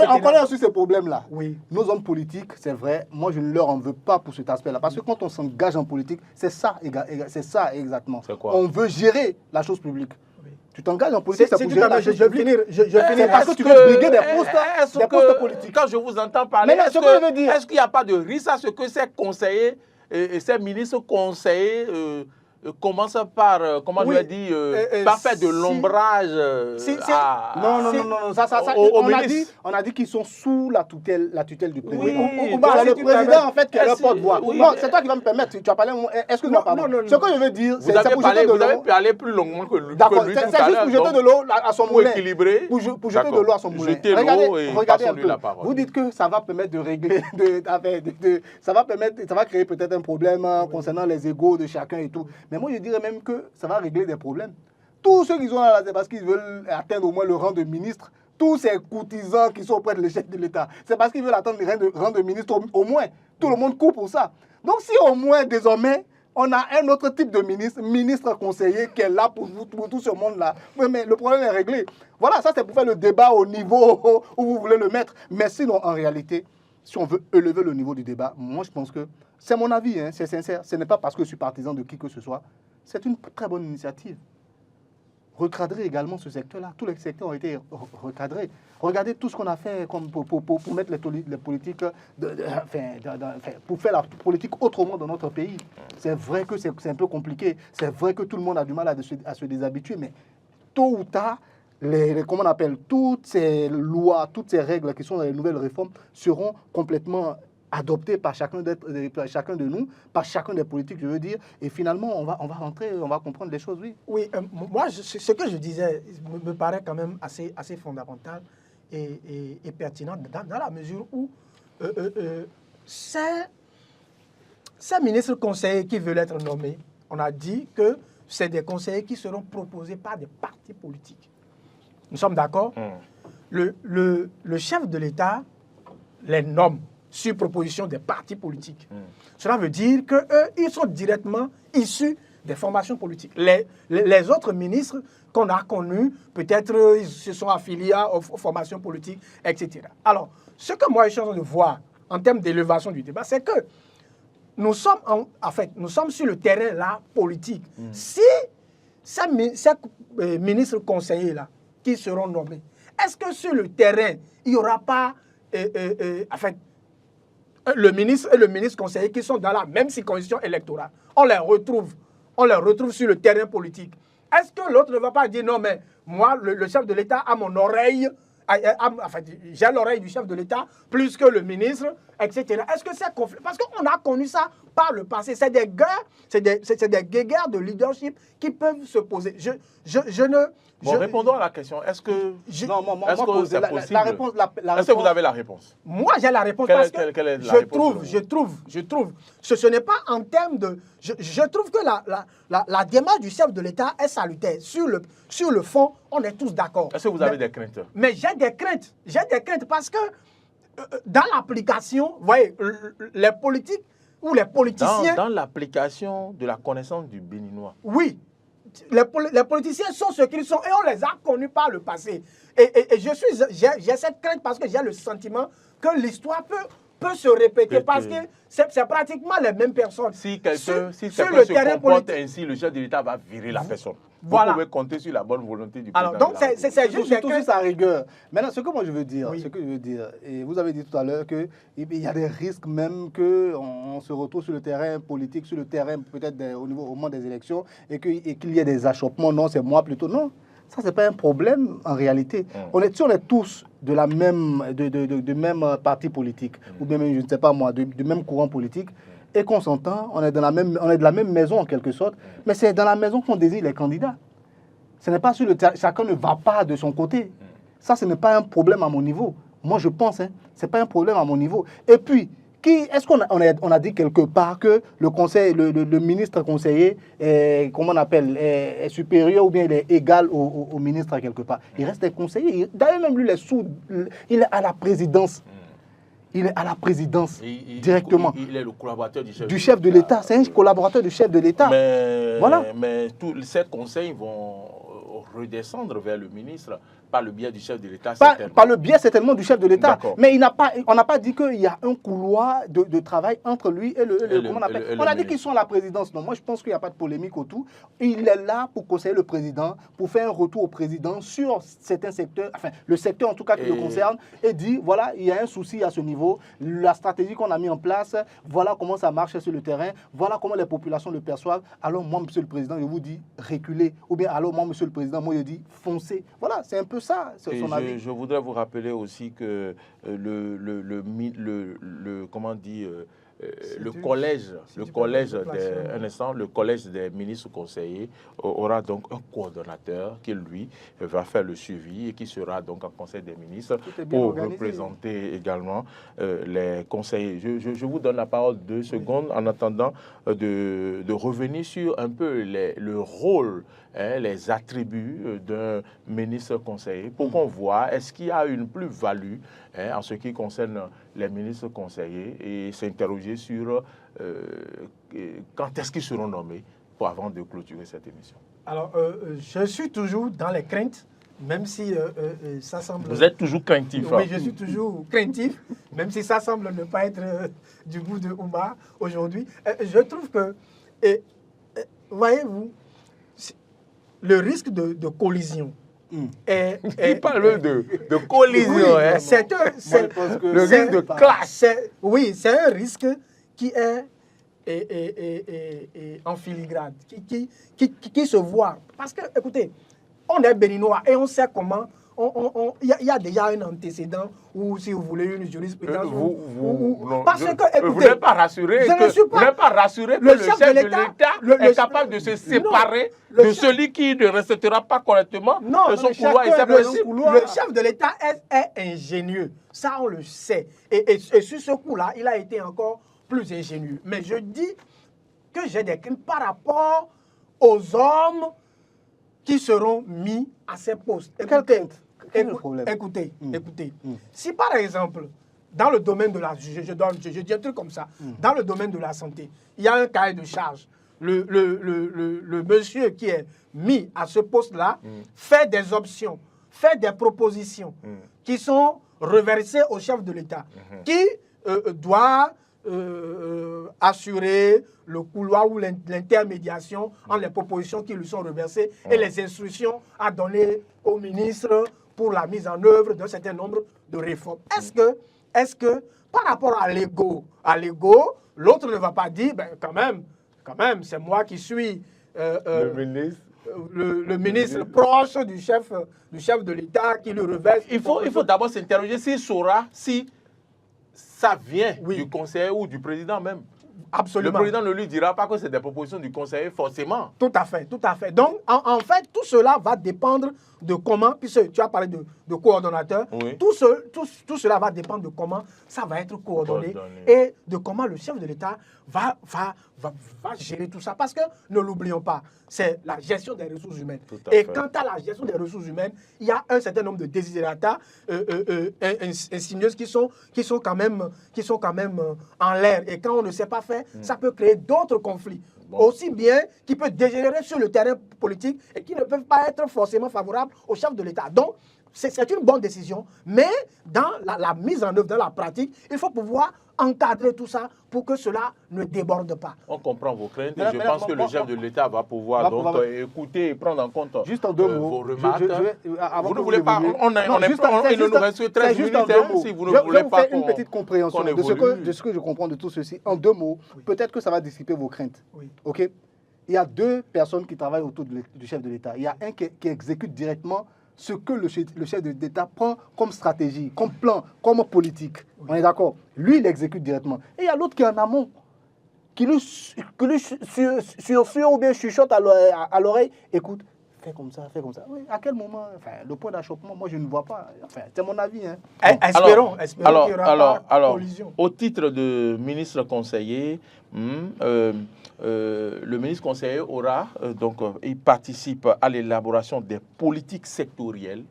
On connaît aussi ces problèmes-là. Oui. Nos hommes politiques, c'est vrai, moi, je ne leur en veux pas pour cet aspect-là. Parce que quand on s'engage en politique, c'est ça exactement. C'est quoi? On veut gérer la chose publique. Tu t'engages en politique, c'est pour gérer la chose publique. Je finis parce que tu veux briguer des postes politiques. Quand je vous entends parler, est-ce qu'il n'y a pas de risque à ce que ces conseillers et ces ministres conseillers commencent par, comment je vais dire, par faire de l'ombrage Non, ça, on a dit qu'ils sont sous la tutelle du président. Oui, c'est le président, en fait, qui est leur porte-voix. Non, c'est toi qui vas me permettre. Tu as parlé, excuse-moi, pardon. Ce que je veux dire, c'est pour jeter de l'eau. Vous avez parlé plus longuement que lui. D'accord, c'est juste pour jeter de l'eau à son moulin. Pour jeter de l'eau à son moulin. Regardez un peu. Vous dites que ça va permettre de régler, ça va créer peut-être un problème concernant les égos de chacun et tout. Mais moi, je dirais même que ça va régler des problèmes. Tous ceux qui sont là, c'est parce qu'ils veulent atteindre au moins le rang de ministre. Tous ces courtisans qui sont auprès de chef de l'État, c'est parce qu'ils veulent atteindre le rang de ministre au moins. Tout le monde court pour ça. Donc si au moins, désormais, on a un autre type de ministre conseiller qui est là pour tout ce monde-là. Mais le problème est réglé. Voilà, ça c'est pour faire le débat au niveau où vous voulez le mettre. Mais sinon, en réalité, si on veut élever le niveau du débat, moi je pense que, c'est mon avis, c'est sincère, ce n'est pas parce que je suis partisan de qui que ce soit, c'est une très bonne initiative. Recadrer également ce secteur-là, tous les secteurs ont été recadrés. Regardez tout ce qu'on a fait pour mettre les politiques, pour faire la politique autrement dans notre pays. C'est vrai que c'est un peu compliqué, c'est vrai que tout le monde a du mal à se déshabituer, mais tôt ou tard, comment on appelle, toutes ces lois, toutes ces règles qui sont dans les nouvelles réformes seront complètement adoptées par chacun de nous, par chacun des politiques, je veux dire, et finalement, on va rentrer, on va comprendre les choses, oui. Oui, moi, ce que je disais me paraît quand même assez fondamental et pertinent dans la mesure où ces ministres conseillers qui veulent être nommés, on a dit que c'est des conseillers qui seront proposés par des partis politiques. Nous sommes d'accord? Le chef de l'État les nomme sur proposition des partis politiques. Cela veut dire qu'eux, ils sont directement issus des formations politiques. Les autres ministres qu'on a connus, peut-être ils se sont affiliés aux formations politiques, etc. Alors, ce que moi je suis en train de voir en termes d'élévation du débat, c'est que nous sommes, nous sommes sur le terrain là, politique. Si ces ministres conseillers-là, qui seront nommés, est-ce que sur le terrain, il n'y aura pas le ministre et le ministre conseiller qui sont dans la même circonscription électorale, on les retrouve sur le terrain politique. Est-ce que l'autre ne va pas dire non, mais moi, le chef de l'État a mon oreille, enfin, j'ai l'oreille du chef de l'État plus que le ministre, etc. Est-ce que c'est conflit? Parce qu'on a connu ça par le passé. C'est des guerres, c'est des guerres de leadership qui peuvent se poser. Répondons à la question. Est-ce que c'est possible? Est-ce que vous avez la réponse? Moi, j'ai la réponse parce que je trouve, ce n'est pas en termes de... Je trouve que la démarche du chef de l'État est salutaire. Sur le fond, on est tous d'accord. Est-ce que vous avez des craintes? Mais j'ai des craintes. J'ai des craintes parce que dans l'application, vous voyez, les politiques ou les politiciens... Dans l'application de la connaissance du béninois. Oui. Les politiciens sont ce qu'ils sont et on les a connus par le passé. Et j'ai cette crainte parce que j'ai le sentiment que l'histoire peut se répéter parce que c'est pratiquement les mêmes personnes. Si quelqu'un se comporte ainsi, le chef de l'État va virer la personne. Voilà. Vous pouvez compter sur la bonne volonté du président. Alors, donc, c'est juste surtout sur sa rigueur. Maintenant, ce que moi je veux dire, et vous avez dit tout à l'heure qu'il y a des risques même qu'on se retrouve sur le terrain politique, sur le terrain peut-être au moment des élections, et qu'il y ait des achoppements. Non, c'est moi plutôt. Non, ça, c'est pas un problème en réalité. Si on est tous de la même, même parti politique, ou bien, je ne sais pas moi, du même courant politique, et qu'on s'entend, on est de la même maison en quelque sorte, mais c'est dans la maison qu'on désigne les candidats. Ce n'est pas sur le terrain, chacun ne va pas de son côté. Ça, ce n'est pas un problème à mon niveau. Moi, je pense, ce n'est pas un problème à mon niveau. Et puis, est-ce qu'on a dit quelque part que le ministre conseiller est, comment on appelle, est supérieur ou bien il est égal au ministre quelque part? Il reste un conseiller. D'ailleurs, même lui, il est à la présidence. Il est à la présidence directement. Il est le collaborateur du chef de l'État. C'est un collaborateur du chef de l'État. Mais tous ces conseils vont redescendre vers le ministre par le biais du chef de l'État. Par le biais certainement du chef de l'État. Mais on n'a pas dit qu'il y a un couloir de travail entre lui et on a dit qu'ils sont à la présidence. Non, moi je pense qu'il n'y a pas de polémique autour. Il est là pour conseiller le président, pour faire un retour au président sur certains secteurs, enfin le secteur en tout cas qui le concerne, et dit voilà, il y a un souci à ce niveau, la stratégie qu'on a mis en place, voilà comment ça marche sur le terrain, voilà comment les populations le perçoivent. Alors moi, monsieur le président, je vous dis reculez. Ou bien alors moi, monsieur le président, moi je dis foncez. Voilà, c'est un peu ça, c'est son avis. Je voudrais vous rappeler aussi que le collège des ministres conseillers aura donc un coordonnateur qui, lui, va faire le suivi et qui sera donc en conseil des ministres pour représenter également les conseillers. Je vous donne la parole 2 secondes en attendant de revenir sur un peu le rôle, les attributs d'un ministre conseiller pour qu'on voit est-ce qu'il y a une plus-value en ce qui concerne les ministres conseillers et s'interroger sur quand est-ce qu'ils seront nommés avant de clôturer cette émission. Alors, je suis toujours dans les craintes, même si ça semble... Vous êtes toujours craintif. Oui, je suis toujours craintif, même si ça semble ne pas être du goût de Oumar aujourd'hui. Je trouve que, voyez-vous, le risque de collision, il parle de collision. Oui, c'est le risque de clash. Oui, c'est un risque qui est en filigrane, qui se voit. Parce que, écoutez, on est béninois et on sait comment. Il y a déjà un antécédent ou, si vous voulez, une jurisprudence. Parce que, écoutez, vous n'êtes pas rassuré que le chef de l'État est capable de se séparer de celui qui ne respectera pas correctement son couloir et ses principes. Le chef de l'État est ingénieux. Ça, on le sait. Et sur ce coup-là, il a été encore plus ingénieux. Mais je dis que j'ai des craintes par rapport aux hommes qui seront mis à ces postes. Écoutez. Si par exemple, dans le domaine de la... Je dis un truc comme ça. Dans le domaine de la santé, il y a un cahier de charge. Le monsieur qui est mis à ce poste-là fait des options, fait des propositions qui sont reversées au chef de l'État, qui doit assurer le couloir ou l'intermédiation entre les propositions qui lui sont reversées et les instructions à donner au ministre pour la mise en œuvre d'un certain nombre de réformes. Est-ce que est-ce que par rapport à l'ego, l'autre ne va pas dire, ben, quand même, c'est moi qui suis le ministre. Le ministre proche du chef de l'État qui le revêt. Il faut d'abord s'interroger s'il saura si ça vient Oui. du conseiller ou du président même. Absolument. Le président ne lui dira pas que c'est des propositions du conseiller, forcément. Tout à fait, tout à fait. Donc, en fait, tout cela va dépendre de comment, puisque tu as parlé de coordonnateur, Oui. tout cela va dépendre de comment ça va être coordonné et de comment le chef de l'État va gérer tout ça. Parce que, ne l'oublions pas, c'est la gestion des ressources humaines. Et quant à la gestion des ressources humaines, il y a un certain nombre de desiderata insigneuses qui sont quand même en l'air. Et quand on ne sait pas faire, ça peut créer d'autres conflits. Bon. Aussi bien qui peut dégénérer sur le terrain politique et qui ne peuvent pas être forcément favorables au chef de l'État. Donc, c'est une bonne décision, mais dans la mise en œuvre, dans la pratique, il faut pouvoir encadrer tout ça pour que cela ne déborde pas. On comprend vos craintes et je pense que le chef de l'État va pouvoir écouter et prendre en compte juste en deux mots, vos remarques. Vous ne voulez pas, il nous reste 13 minutes, si vous ne voulez pas une petite compréhension de ce que je comprends de tout ceci. En deux mots, peut-être que ça va dissiper vos craintes. Oui. Ok. Il y a deux personnes qui travaillent autour du chef de l'État. Il y a un qui exécute directement ce que le chef de l'État prend comme stratégie, comme plan, comme politique. Oui. On est d'accord? Lui, il exécute directement. Et il y a l'autre qui est en amont, qui lui sursure ou bien chuchote à l'oreille. Écoute, fais comme ça, fais comme ça. Oui, à quel moment? Enfin, le point d'achoppement, moi, je ne vois pas. Enfin, c'est mon avis. Hein. Espérons qu'il y aura pas collision. Au titre de ministre conseiller, le ministre conseiller aura, il participe à l'élaboration des politiques sectorielles.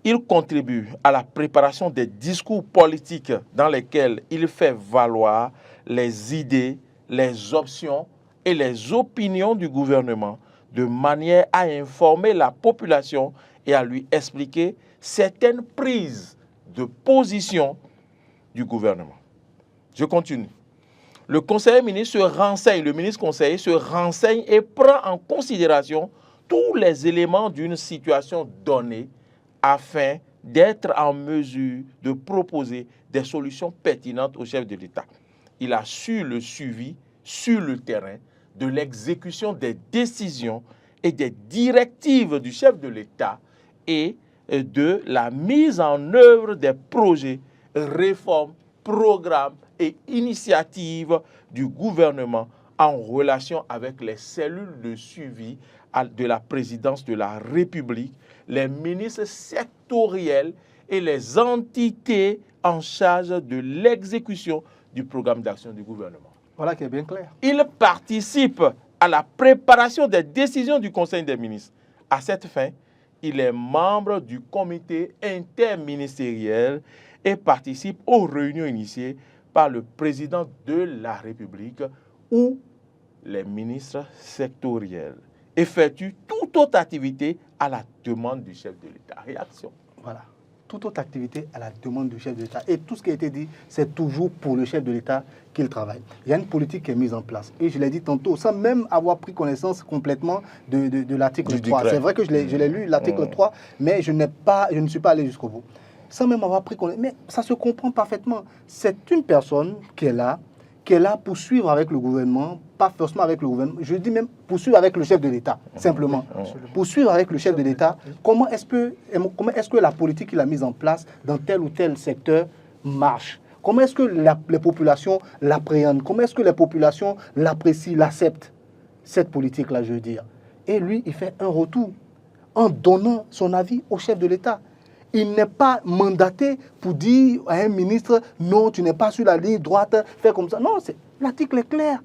Il contribue à la préparation des discours politiques dans lesquels il fait valoir les idées, les options et les opinions du gouvernement de manière à informer la population et à lui expliquer certaines prises de position du gouvernement. Je continue. Le conseiller ministre se renseigne, le ministre conseiller se renseigne et prend en considération tous les éléments d'une situation donnée afin d'être en mesure de proposer des solutions pertinentes au chef de l'État. Il assure le suivi sur le terrain de l'exécution des décisions et des directives du chef de l'État et de la mise en œuvre des projets, réformes, programmes et initiatives du gouvernement en relation avec les cellules de suivi de la présidence de la République, les ministres sectoriels et les entités en charge de l'exécution du programme d'action du gouvernement. Voilà qui est bien clair. Il participe à la préparation des décisions du Conseil des ministres. À cette fin, il est membre du comité interministériel et participe aux réunions initiées par le président de la République ou les ministres sectoriels. Effectue toute autre activité à la demande du chef de l'État. Réaction. Voilà. Toute autre activité à la demande du chef de l'État. Et tout ce qui a été dit, c'est toujours pour le chef de l'État qu'il travaille. Il y a une politique qui est mise en place. Et je l'ai dit tantôt, sans même avoir pris connaissance complètement de l'article 3. C'est vrai que je l'ai lu, l'article 3, mais je ne suis pas allé jusqu'au bout. Sans même avoir pris connaissance. Mais ça se comprend parfaitement. C'est une personne qui est là pour suivre avec le gouvernement, pas forcément avec le gouvernement, je dis même pour suivre avec le chef de l'État, simplement. Pour suivre avec le chef de l'État, comment est-ce que la politique qu'il a mise en place dans tel ou tel secteur marche? Comment est-ce que les populations l'appréhendent? Comment est-ce que les populations l'apprécient, l'acceptent? Cette politique-là, je veux dire. Et lui, il fait un retour en donnant son avis au chef de l'État. Il n'est pas mandaté pour dire à un ministre, non, tu n'es pas sur la ligne droite, fais comme ça. Non, l'article est clair.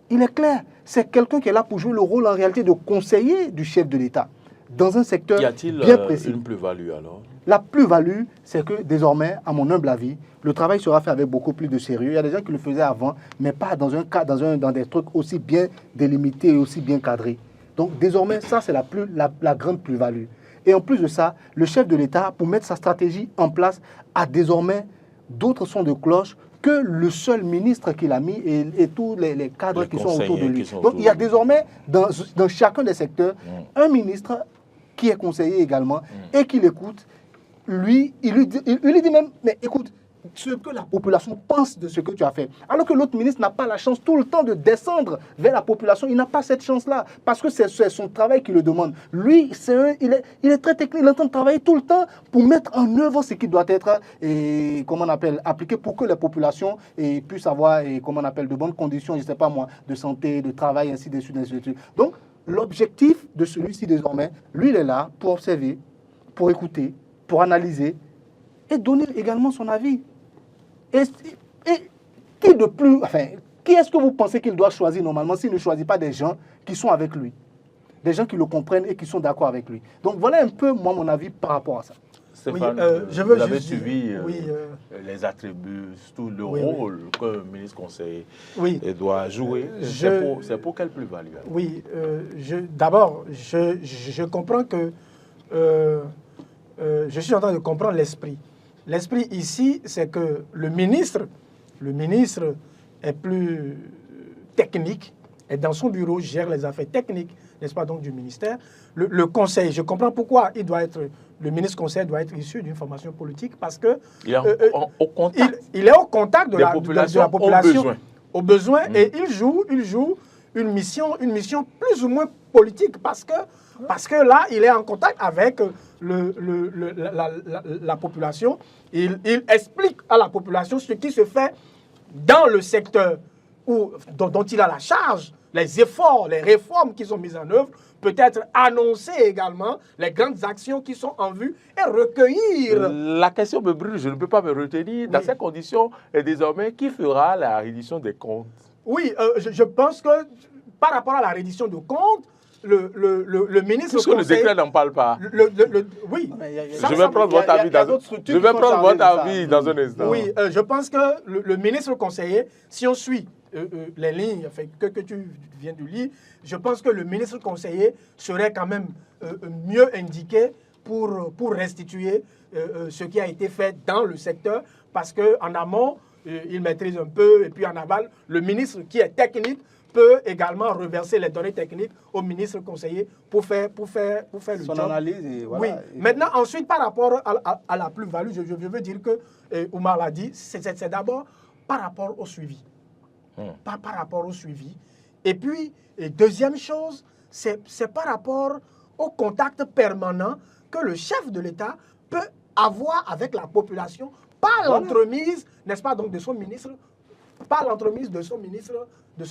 Il est clair. C'est quelqu'un qui est là pour jouer le rôle en réalité de conseiller du chef de l'État dans un secteur bien précis. Y a-t-il une plus-value alors? La plus-value, c'est que désormais, à mon humble avis, le travail sera fait avec beaucoup plus de sérieux. Il y a des gens qui le faisaient avant, mais pas dans un cas, dans des trucs aussi bien délimités et aussi bien cadrés. Donc désormais, ça c'est la grande plus-value. Et en plus de ça, le chef de l'État, pour mettre sa stratégie en place, a désormais d'autres sons de cloche que le seul ministre qu'il a mis et tous les cadres qui sont autour de lui. Donc il y a désormais, dans chacun des secteurs, un ministre qui est conseiller également et qui l'écoute. Lui, il lui dit même, mais écoute, ce que la population pense de ce que tu as fait. Alors que l'autre ministre n'a pas la chance tout le temps de descendre vers la population. Il n'a pas cette chance-là parce que c'est son travail qui le demande. Lui, il est très technique, il est en train de travailler tout le temps pour mettre en œuvre ce qui doit être appliqué pour que les populations puissent avoir de bonnes conditions, je ne sais pas moi, de santé, de travail, ainsi de suite, ainsi de suite. Donc, l'objectif de celui-ci désormais, lui, il est là pour observer, pour écouter, pour analyser et donner également son avis. Et qui de plus, qui est-ce que vous pensez qu'il doit choisir normalement s'il ne choisit pas des gens qui sont avec lui, des gens qui le comprennent et qui sont d'accord avec lui. Donc voilà un peu, moi, mon avis par rapport à ça. Stéphane, vous avez suivi les attributs, tout le rôle qu'un ministre conseiller doit jouer. C'est pour quelle plus-value? Oui, d'abord, je comprends que je suis en train de comprendre l'esprit. L'esprit ici, c'est que le ministre est plus technique et dans son bureau gère les affaires techniques, n'est-ce pas, donc du ministère. Le conseil, je comprends pourquoi le ministre conseiller doit être issu d'une formation politique parce que il est au contact. Il est au contact de la population au besoin et il joue une mission plus ou moins politique parce que là, il est en contact avec la population. Il explique à la population ce qui se fait dans le secteur dont il a la charge, les efforts, les réformes qui sont mises en œuvre, peut-être annoncer également les grandes actions qui sont en vue et recueillir. La question me brûle, je ne peux pas me retenir. Dans ces conditions, et désormais, qui fera la reddition des comptes? Oui, je pense que par rapport à la reddition de comptes, le ministre... Puisque le décret n'en parle pas. Oui. Je vais prendre votre avis dans un instant. Oui, je pense que le ministre conseiller, si on suit les lignes que tu viens de lire, je pense que le ministre conseiller serait quand même mieux indiqué pour restituer ce qui a été fait dans le secteur, parce qu'en amont, il maîtrise un peu, et puis en aval, le ministre qui est technique peut également reverser les données techniques au ministre conseiller pour faire le son job. Analyse et voilà. Oui. Maintenant, ensuite, par rapport à la plus-value, je veux dire que Oumar l'a dit, c'est d'abord par rapport au suivi. Par rapport au suivi. Et puis, deuxième chose, c'est par rapport au contact permanent que le chef de l'État peut avoir avec la population par l'entremise, n'est-ce pas, donc de son ministre, par l'entremise de son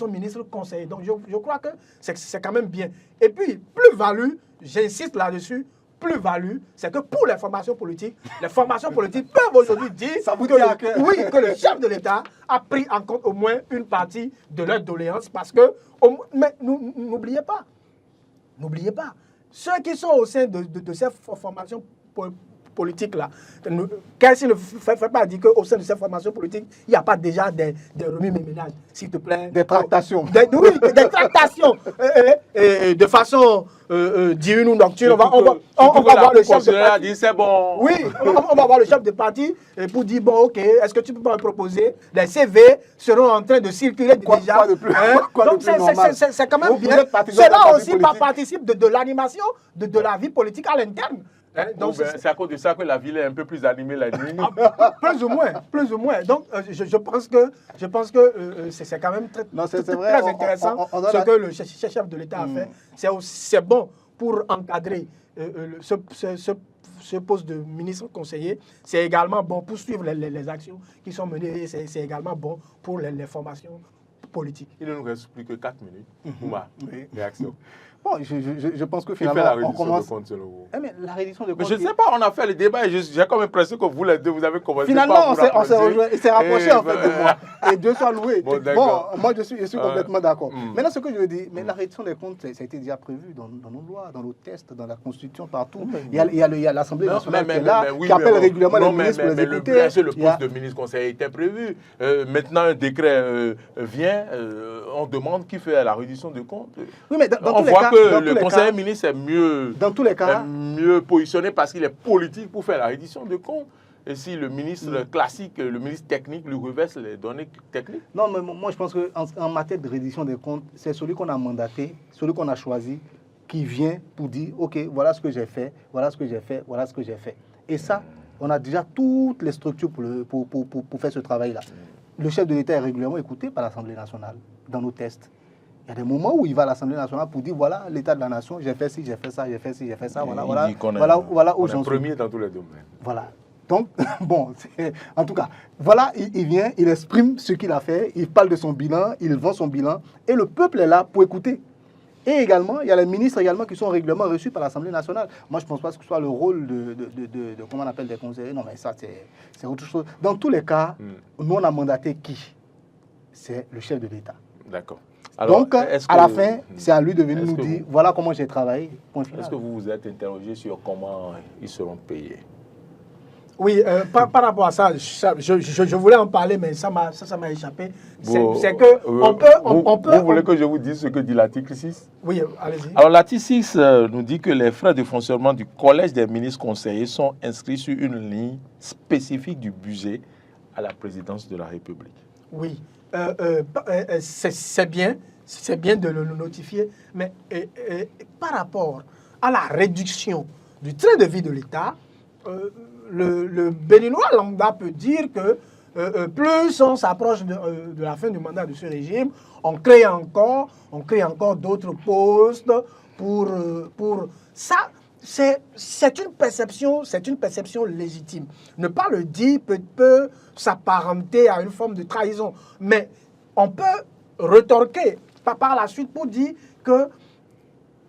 ministre conseiller. Donc, je crois que c'est quand même bien. Et puis, plus-value, j'insiste là-dessus, plus-value, c'est que pour les formations politiques peuvent aujourd'hui dire que le chef de l'État a pris en compte au moins une partie de leur doléance parce que, mais n'oubliez pas, ceux qui sont au sein de ces formations politiques-là, qu'est-ce qu'il ne fait pas dire qu'au sein de ces formations politiques, il n'y a pas déjà des remue-ménages, s'il te plaît. Des tractations. Des tractations. De façon diurne ou nocturne, on va voir le chef de parti. C'est bon. Oui, on va voir le chef de parti pour dire, bon, ok, est-ce que tu peux pas me proposer? Les CV seront en train de circuler déjà. Donc c'est quand même bien. Cela aussi participe de l'animation de la vie politique à l'interne. C'est à cause de ça que la ville est un peu plus animée la nuit. Plus ou moins. Donc, je pense que c'est quand même très intéressant ce que le chef de l'État a fait. C'est bon pour encadrer ce poste de ministre conseiller. C'est également bon pour suivre les actions qui sont menées. C'est également bon pour les formations politiques. Il ne nous reste plus que 4 minutes. Oumar, réaction. Bon, je pense que finalement, la reddition de compte selon vous? Mais la reddition de compte... Mais je ne sais pas, on a fait le débat et j'ai comme l'impression que vous les deux, vous avez commencé finalement, on s'est rejoint, il s'est rapproché en fait de moi. Et Dieu soit loué. Bon, moi je suis complètement d'accord. Maintenant, ce que je veux dire, mais la reddition des comptes, ça a été déjà prévu dans nos lois, dans nos tests, dans la Constitution, partout. Il y a l'Assemblée nationale qui est là, qui appelle régulièrement les ministres pour les écouter. Bien sûr, le poste de ministre conseiller était prévu. Maintenant, un décret vient, on demande qui fait la reddition de comptes. Oui, mais dans on voit que le conseiller ministre est mieux, dans tous les cas, mieux positionné parce qu'il est politique pour faire la reddition de comptes. Et si le ministre classique, le ministre technique, lui reverse les données techniques? Non, mais moi je pense qu'en matière de reddition des comptes, c'est celui qu'on a mandaté, celui qu'on a choisi, qui vient pour dire, ok, voilà ce que j'ai fait, voilà ce que j'ai fait, voilà ce que j'ai fait. Et ça, On a déjà toutes les structures pour faire ce travail-là. Le chef de l'État est régulièrement écouté par l'Assemblée nationale dans nos tests. Il y a des moments où il va à l'Assemblée nationale pour dire voilà l'état de la nation, j'ai fait ci, j'ai fait ça, j'ai fait ci, j'ai fait ça, voilà où j'en suis. Premier dans tous les domaines. Voilà. Donc, bon, en tout cas, voilà, il vient, il exprime ce qu'il a fait, il parle de son bilan, il vend son bilan, et le peuple est là pour écouter. Et également, il y a les ministres également qui sont régulièrement reçus par l'Assemblée nationale. Moi, je ne pense pas que ce soit le rôle de comment on appelle, des conseillers. Non, mais ça, c'est autre chose. Dans tous les cas, nous, on a mandaté qui? C'est le chef de l'État. D'accord. Donc, à la fin, c'est à lui de venir nous dire, voilà comment j'ai travaillé. Est-ce que vous vous êtes interrogé sur comment ils seront payés? Oui, par rapport à ça, je voulais en parler, mais ça m'a échappé. C'est que on peut... Vous voulez que je vous dise ce que dit l'article 6? Oui, allez-y. Alors, l'article 6 nous dit que les frais de fonctionnement du Collège des ministres conseillers sont inscrits sur une ligne spécifique du budget à la présidence de la République. Oui, c'est bien de le notifier, mais par rapport à la réduction du train de vie de l'État, le Béninois lambda peut dire que plus on s'approche de la fin du mandat de ce régime, on crée encore d'autres postes pour ça. C'est une perception légitime. Ne pas le dire peut s'apparenter à une forme de trahison, mais on peut retorquer par la suite pour dire que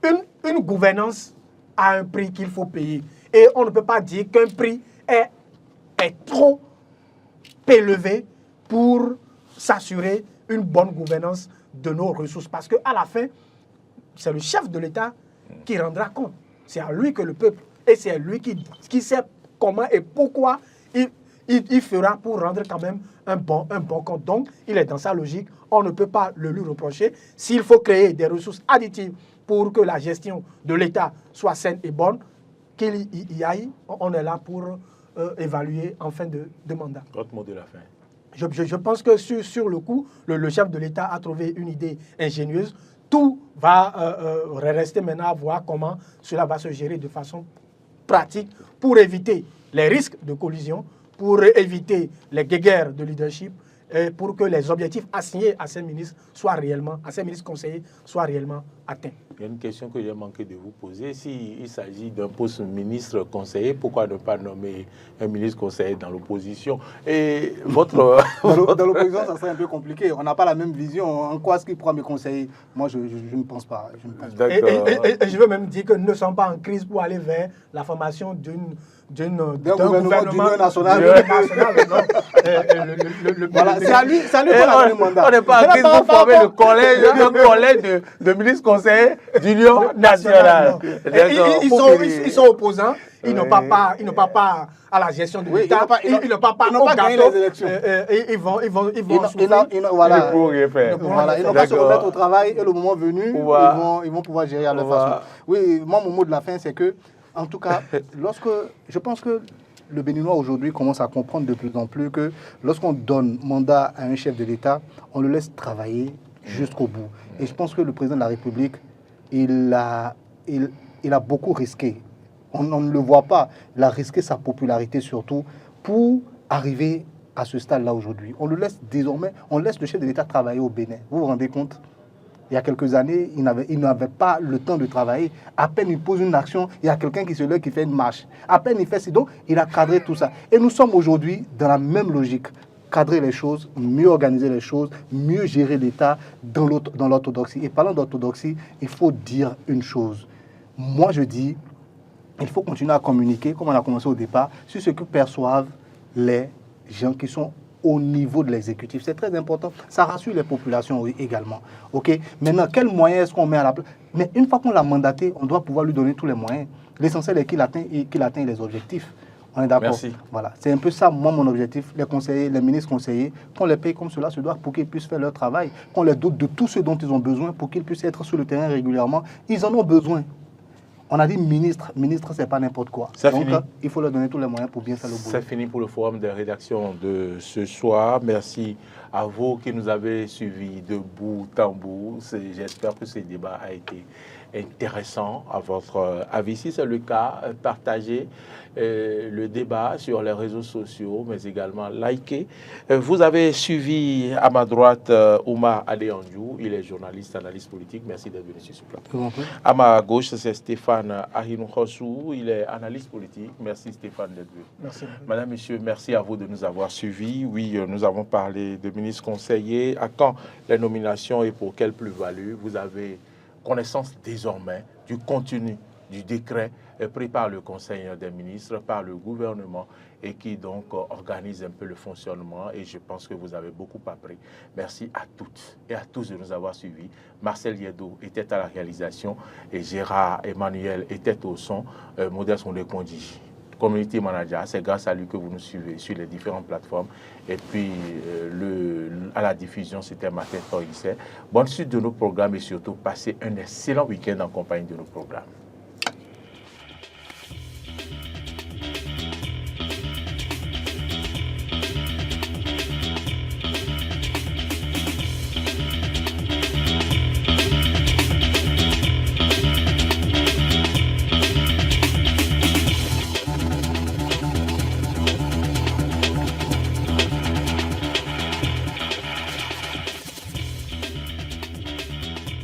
une gouvernance a un prix qu'il faut payer. Et on ne peut pas dire qu'un prix est trop élevé pour s'assurer une bonne gouvernance de nos ressources. Parce qu'à la fin, c'est le chef de l'État qui rendra compte. C'est à lui que le peuple, et c'est lui qui sait comment et pourquoi il fera pour rendre quand même un bon compte. Donc, il est dans sa logique. On ne peut pas le lui reprocher. S'il faut créer des ressources additives pour que la gestion de l'État soit saine et bonne, qu'il y aille, on est là pour évaluer en fin de mandat. Votre mot de la fin. Je pense que sur le coup, le chef de l'État a trouvé une idée ingénieuse. Tout va rester maintenant à voir comment cela va se gérer de façon pratique pour éviter les risques de collision, pour éviter les guéguerres de leadership, et pour que les objectifs assignés à ces ministres conseillers soient réellement atteints. Il y a une question que j'ai manqué de vous poser. S'il s'agit d'un poste ministre conseiller, pourquoi ne pas nommer un ministre conseiller dans l'opposition? Et votre... Dans l'opposition, ça serait un peu compliqué. On n'a pas la même vision. En quoi est-ce qu'il pourra me conseiller? Moi, je ne pense pas. Et je veux même dire que nous ne sommes pas en crise pour aller vers la formation d'un gouvernement national. Voilà, c'est à lui qu'on a le mandat. On n'est pas en crise pour former le collège de ministres conseillers d'Union nationale. Ils sont opposants. Ils n'ont pas part à la gestion de l'État. Ils n'ont pas part au gâteau. Ils vont voilà. Ils n'ont pas se remettre au travail et le moment venu, ils vont pouvoir gérer à leur façon. Oui, moi, mon mot de la fin, c'est que, en tout cas, je pense que le Béninois aujourd'hui commence à comprendre de plus en plus que lorsqu'on donne mandat à un chef de l'État, on le laisse travailler jusqu'au bout. Et je pense que le président de la République, il a beaucoup risqué. On ne le voit pas. Il a risqué sa popularité surtout pour arriver à ce stade-là aujourd'hui. On le laisse désormais, on laisse le chef de l'État travailler au Bénin. Vous vous rendez compte? Il y a quelques années, il n'avait pas le temps de travailler. À peine il pose une action, il y a quelqu'un qui se lève, qui fait une marche. À peine il fait ci, donc il a cadré tout ça. Et nous sommes aujourd'hui dans la même logique. Cadrer les choses, mieux organiser les choses, mieux gérer l'État dans l'orthodoxie. Et parlant d'orthodoxie, il faut dire une chose. Moi, je dis, il faut continuer à communiquer, comme on a commencé au départ, sur ce que perçoivent les gens qui sont au niveau de l'exécutif. C'est très important. Ça rassure les populations également. OK? Maintenant, quels moyens est-ce qu'on met à la place? Mais une fois qu'on l'a mandaté, on doit pouvoir lui donner tous les moyens. L'essentiel est qu'il atteigne les objectifs. On est d'accord? Merci. Voilà. C'est un peu ça, moi, mon objectif. Les conseillers, les ministres conseillers, qu'on les paye comme cela se doit pour qu'ils puissent faire leur travail, qu'on les dote de tout ce dont ils ont besoin pour qu'ils puissent être sur le terrain régulièrement. Ils en ont besoin. On a dit ministre, c'est pas n'importe quoi. Donc, il faut leur donner tous les moyens pour bien faire le boulot. C'est fini pour le forum de rédaction de ce soir. Merci à vous qui nous avez suivis de bout en bout. J'espère que ce débat a été intéressant à votre avis. Si c'est le cas, partagez le débat sur les réseaux sociaux, mais également likez. Vous avez suivi à ma droite Oumar Adéandjou, il est journaliste, analyste politique. Merci d'être venu sur ce plateau. À ma gauche, c'est Stéphane Ahinou-Khossou, il est analyste politique. Merci Stéphane d'être venu. Merci. Madame, Monsieur, merci à vous de nous avoir suivis. Oui, nous avons parlé de ministres conseillers. À quand les nominations et pour quelle plus-value? Vous avez connaissance désormais du contenu du décret pris par le Conseil des ministres, par le gouvernement et qui donc organise un peu le fonctionnement et je pense que vous avez beaucoup appris. Merci à toutes et à tous de nous avoir suivis. Marcel Yedo était à la réalisation et Gérard Emmanuel était au son. Modeste Mondekondi, Community Manager, c'est grâce à lui que vous nous suivez sur les différentes plateformes. Et puis, à la diffusion, c'était Martin Foyisset. Bonne suite de nos programmes et surtout, passez un excellent week-end en compagnie de nos programmes.